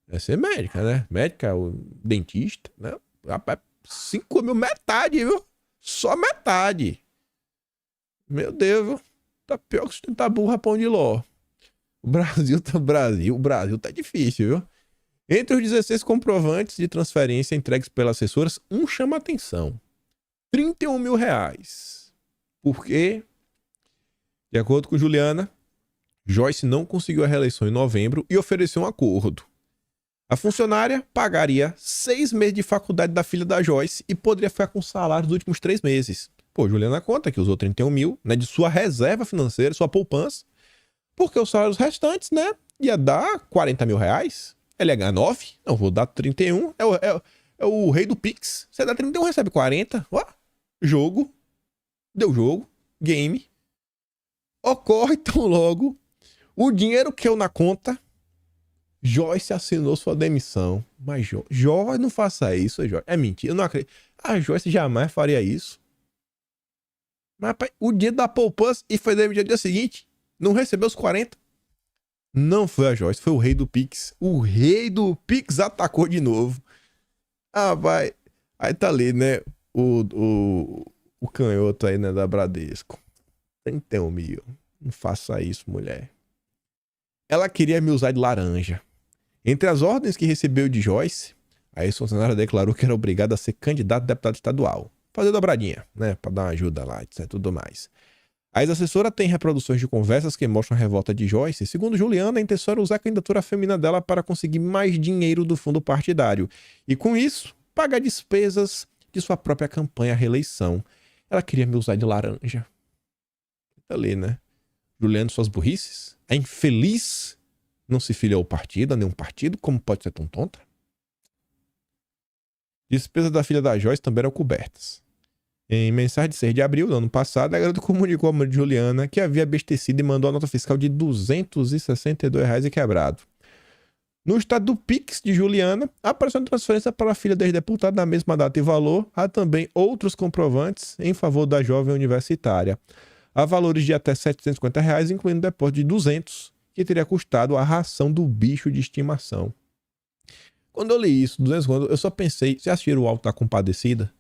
Deve ser médica, né? Médica, o dentista, né? Rapaz, 5 mil, metade, viu? Só metade. Meu Deus, viu? Tá pior que sustentar burra pão de ló. O Brasil tá difícil, viu? Entre os 16 comprovantes de transferência entregues pelas assessoras, um chama atenção. 31 mil reais. Porque, de acordo com Juliana, Joyce não conseguiu a reeleição em novembro e ofereceu um acordo. A funcionária pagaria 6 meses de faculdade da filha da Joyce e poderia ficar com o salário dos últimos 3 meses. Pô, Juliana conta que usou 31 mil, né, de sua reserva financeira, sua poupança, porque os salários restantes, né, ia dar 40 mil reais. Ela ia ganhar 9. Não, vou dar 31. É o rei do Pix. Você dá 31, recebe 40. Ó, jogo. Deu jogo. Game. Ocorre tão logo. O dinheiro que eu na conta. Joyce assinou sua demissão. Mas Joyce, não faça isso, Joyce. É mentira, eu não acredito. A Joyce jamais faria isso. Mas, rapaz, o dinheiro da poupança e foi demitido no dia seguinte. Não recebeu os 40. Não foi a Joyce, foi o rei do Pix. O rei do Pix atacou de novo. Ah, vai. Aí tá ali, né? O canhoto aí, né? Da Bradesco. 31 mil. Não faça isso, mulher. Ela queria me usar de laranja. Entre as ordens que recebeu de Joyce, a ex-funcionária declarou que era obrigada a ser candidata a deputado estadual. Fazer dobradinha, né? Pra dar uma ajuda lá, etc. Tudo mais. A ex-assessora tem reproduções de conversas que mostram a revolta de Joyce. Segundo Juliana, a intenção era usar a candidatura feminina dela para conseguir mais dinheiro do fundo partidário. E com isso, pagar despesas de sua própria campanha à reeleição. Ela queria me usar de laranja. Tá ali, né? Juliana, suas burrices. A infeliz não se filia ao partido, a nenhum partido. Como pode ser tão tonta? Despesas da filha da Joyce também eram cobertas. Em mensagem de 6 de abril do ano passado, a garota comunicou ao marido de Juliana que havia abastecido e mandou a nota fiscal de R$ 262 e quebrado. No estado do Pix de Juliana, apareceu uma transferência para a filha da ex-deputada na mesma data e valor. Há também outros comprovantes em favor da jovem universitária. Há valores de até R$ 750, incluindo um depósito de 200, que teria custado a ração do bicho de estimação. Quando eu li isso, 200, eu só pensei, você assistiram o Alto da Compadecida?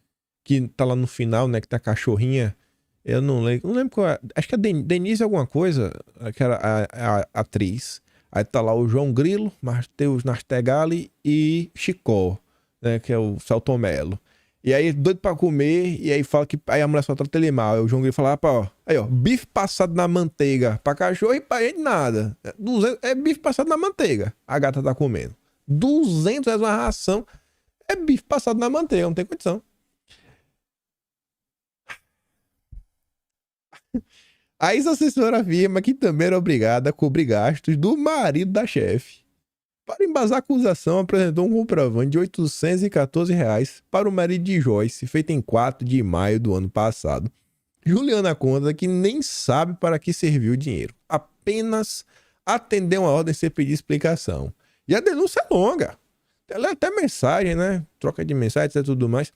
Que tá lá no final, né? Que tá a cachorrinha. Eu não lembro qual é. Acho que é Denise alguma coisa, que era a atriz. Aí tá lá o João Grilo, Matheus Nastegali e Chicó, né? Que é o Celton Mello. E aí, doido pra comer, e aí fala que. Aí a mulher só trata ele mal. Aí o João Grilo fala, ó. Aí, ó, bife passado na manteiga. Pra cachorro e pra gente nada. 200, é bife passado na manteiga. A gata tá comendo. R$ 200 uma ração. É bife passado na manteiga, não tem condição. A ex-assessora afirma que também era obrigada a cobrir gastos do marido da chefe. Para embasar a acusação, apresentou um comprovante de R$ 814 para o marido de Joyce, feito em 4 de maio do ano passado. Juliana conta que nem sabe para que serviu o dinheiro. Apenas atendeu uma ordem sem pedir explicação. E a denúncia é longa. Ela é até mensagem, né? Troca de mensagens e tudo mais.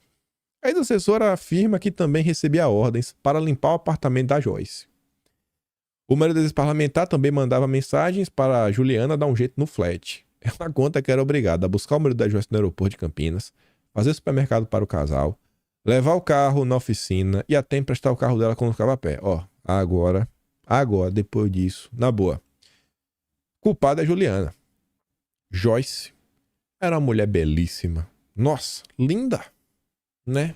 A ex-assessora afirma que também recebia ordens para limpar o apartamento da Joyce. O marido desse parlamentar também mandava mensagens para a Juliana dar um jeito no flat. Ela conta que era obrigada a buscar o marido da Joyce no aeroporto de Campinas, fazer supermercado para o casal, levar o carro na oficina e até emprestar o carro dela quando ficava a pé. Ó, agora, depois disso, na boa. Culpada é Juliana. Joyce Era uma mulher belíssima. Nossa, linda, né?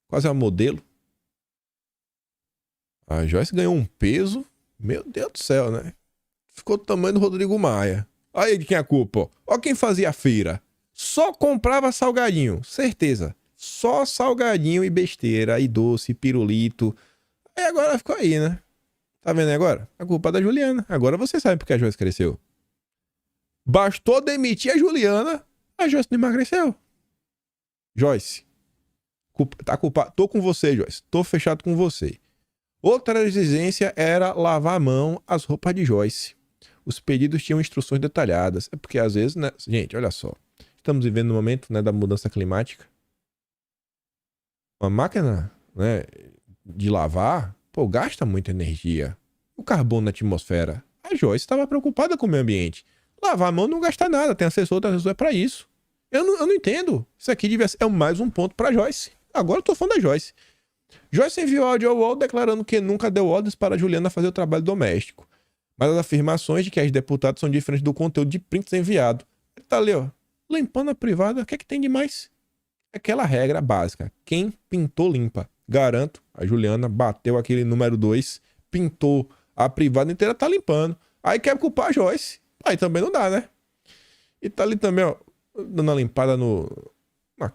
Quase uma modelo. A Joyce ganhou um peso. Meu Deus do céu, né? Ficou do tamanho do Rodrigo Maia. Olha aí de quem é a culpa, ó. Olha quem fazia a feira. Só comprava salgadinho, certeza. Só salgadinho e besteira, e doce, e pirulito. Aí agora ficou aí, né? Tá vendo agora? A culpa é da Juliana. Agora você sabe porque a Joyce cresceu. Bastou demitir a Juliana, a Joyce não emagreceu. Joyce, tá culpado. Tô com você, Joyce. Tô fechado com você. Outra exigência era lavar a mão as roupas de Joyce. Os pedidos tinham instruções detalhadas. É porque às vezes, né? Gente, olha só. Estamos vivendo no momento, né, da mudança climática. Uma máquina, né, de lavar, pô, gasta muita energia. O carbono na atmosfera. A Joyce estava preocupada com o meio ambiente. Lavar a mão não gasta nada. Tem assessor é pra isso. Eu não entendo. Isso aqui devia ser mais um ponto pra Joyce. Agora eu tô falando da Joyce. Joyce enviou áudio ao UOL declarando que nunca deu ordens para Juliana fazer o trabalho doméstico. Mas as afirmações de que as deputadas são diferentes do conteúdo de prints enviado. Ele tá ali, ó. Limpando a privada, o que é que tem de mais? Aquela regra básica. Quem pintou, limpa. Garanto, a Juliana bateu aquele número 2, pintou a privada inteira, tá limpando. Aí quer culpar a Joyce. Aí também não dá, né? E tá ali também, ó, dando uma limpada no... Qual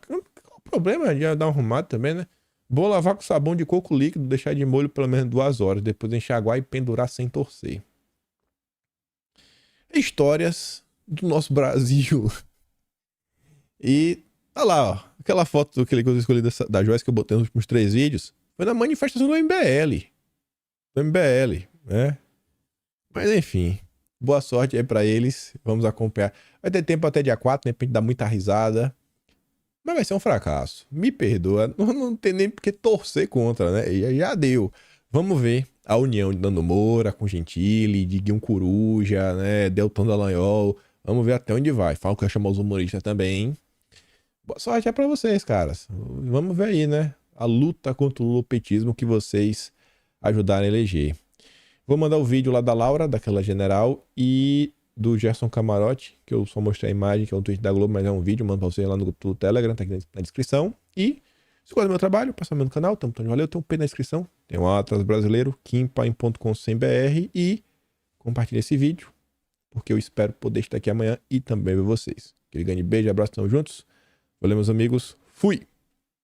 o problema de dar uma arrumada também, né? Vou lavar com sabão de coco líquido, deixar de molho pelo menos 2 horas, depois enxaguar e pendurar sem torcer. Histórias do nosso Brasil. E olha lá, ó, aquela foto que eu escolhi da Joyce que eu botei nos últimos 3 vídeos, foi na manifestação do MBL. Do MBL, né? Mas enfim, boa sorte aí pra eles, vamos acompanhar. Vai ter tempo até dia 4, né, pra gente dar muita risada. Mas vai ser um fracasso. Me perdoa. Não tem nem porque torcer contra, né? E já deu. Vamos ver a união de Nando Moura com Gentili, de Guilherme Coruja, né? Deltan Dallagnol. Vamos ver até onde vai. Falo que eu ia chamar os humoristas também, hein? Boa sorte é pra vocês, caras. Vamos ver aí, né? A luta contra o lulopetismo que vocês ajudaram a eleger. Vou mandar o vídeo lá da Laura, daquela general, e do Gerson Camarote, que eu só mostrei a imagem, que é um tweet da Globo, mas é um vídeo, mando pra vocês lá no grupo do Telegram, tá aqui na descrição. E se gosta do meu trabalho, passa no canal, tamo de valeu, tem um P na descrição, tem um Atlas Brasileiro, kimpaim.com.br e compartilha esse vídeo, porque eu espero poder estar aqui amanhã e também ver vocês. Aquele grande beijo, abraço, tamo juntos. Valeu, meus amigos. Fui!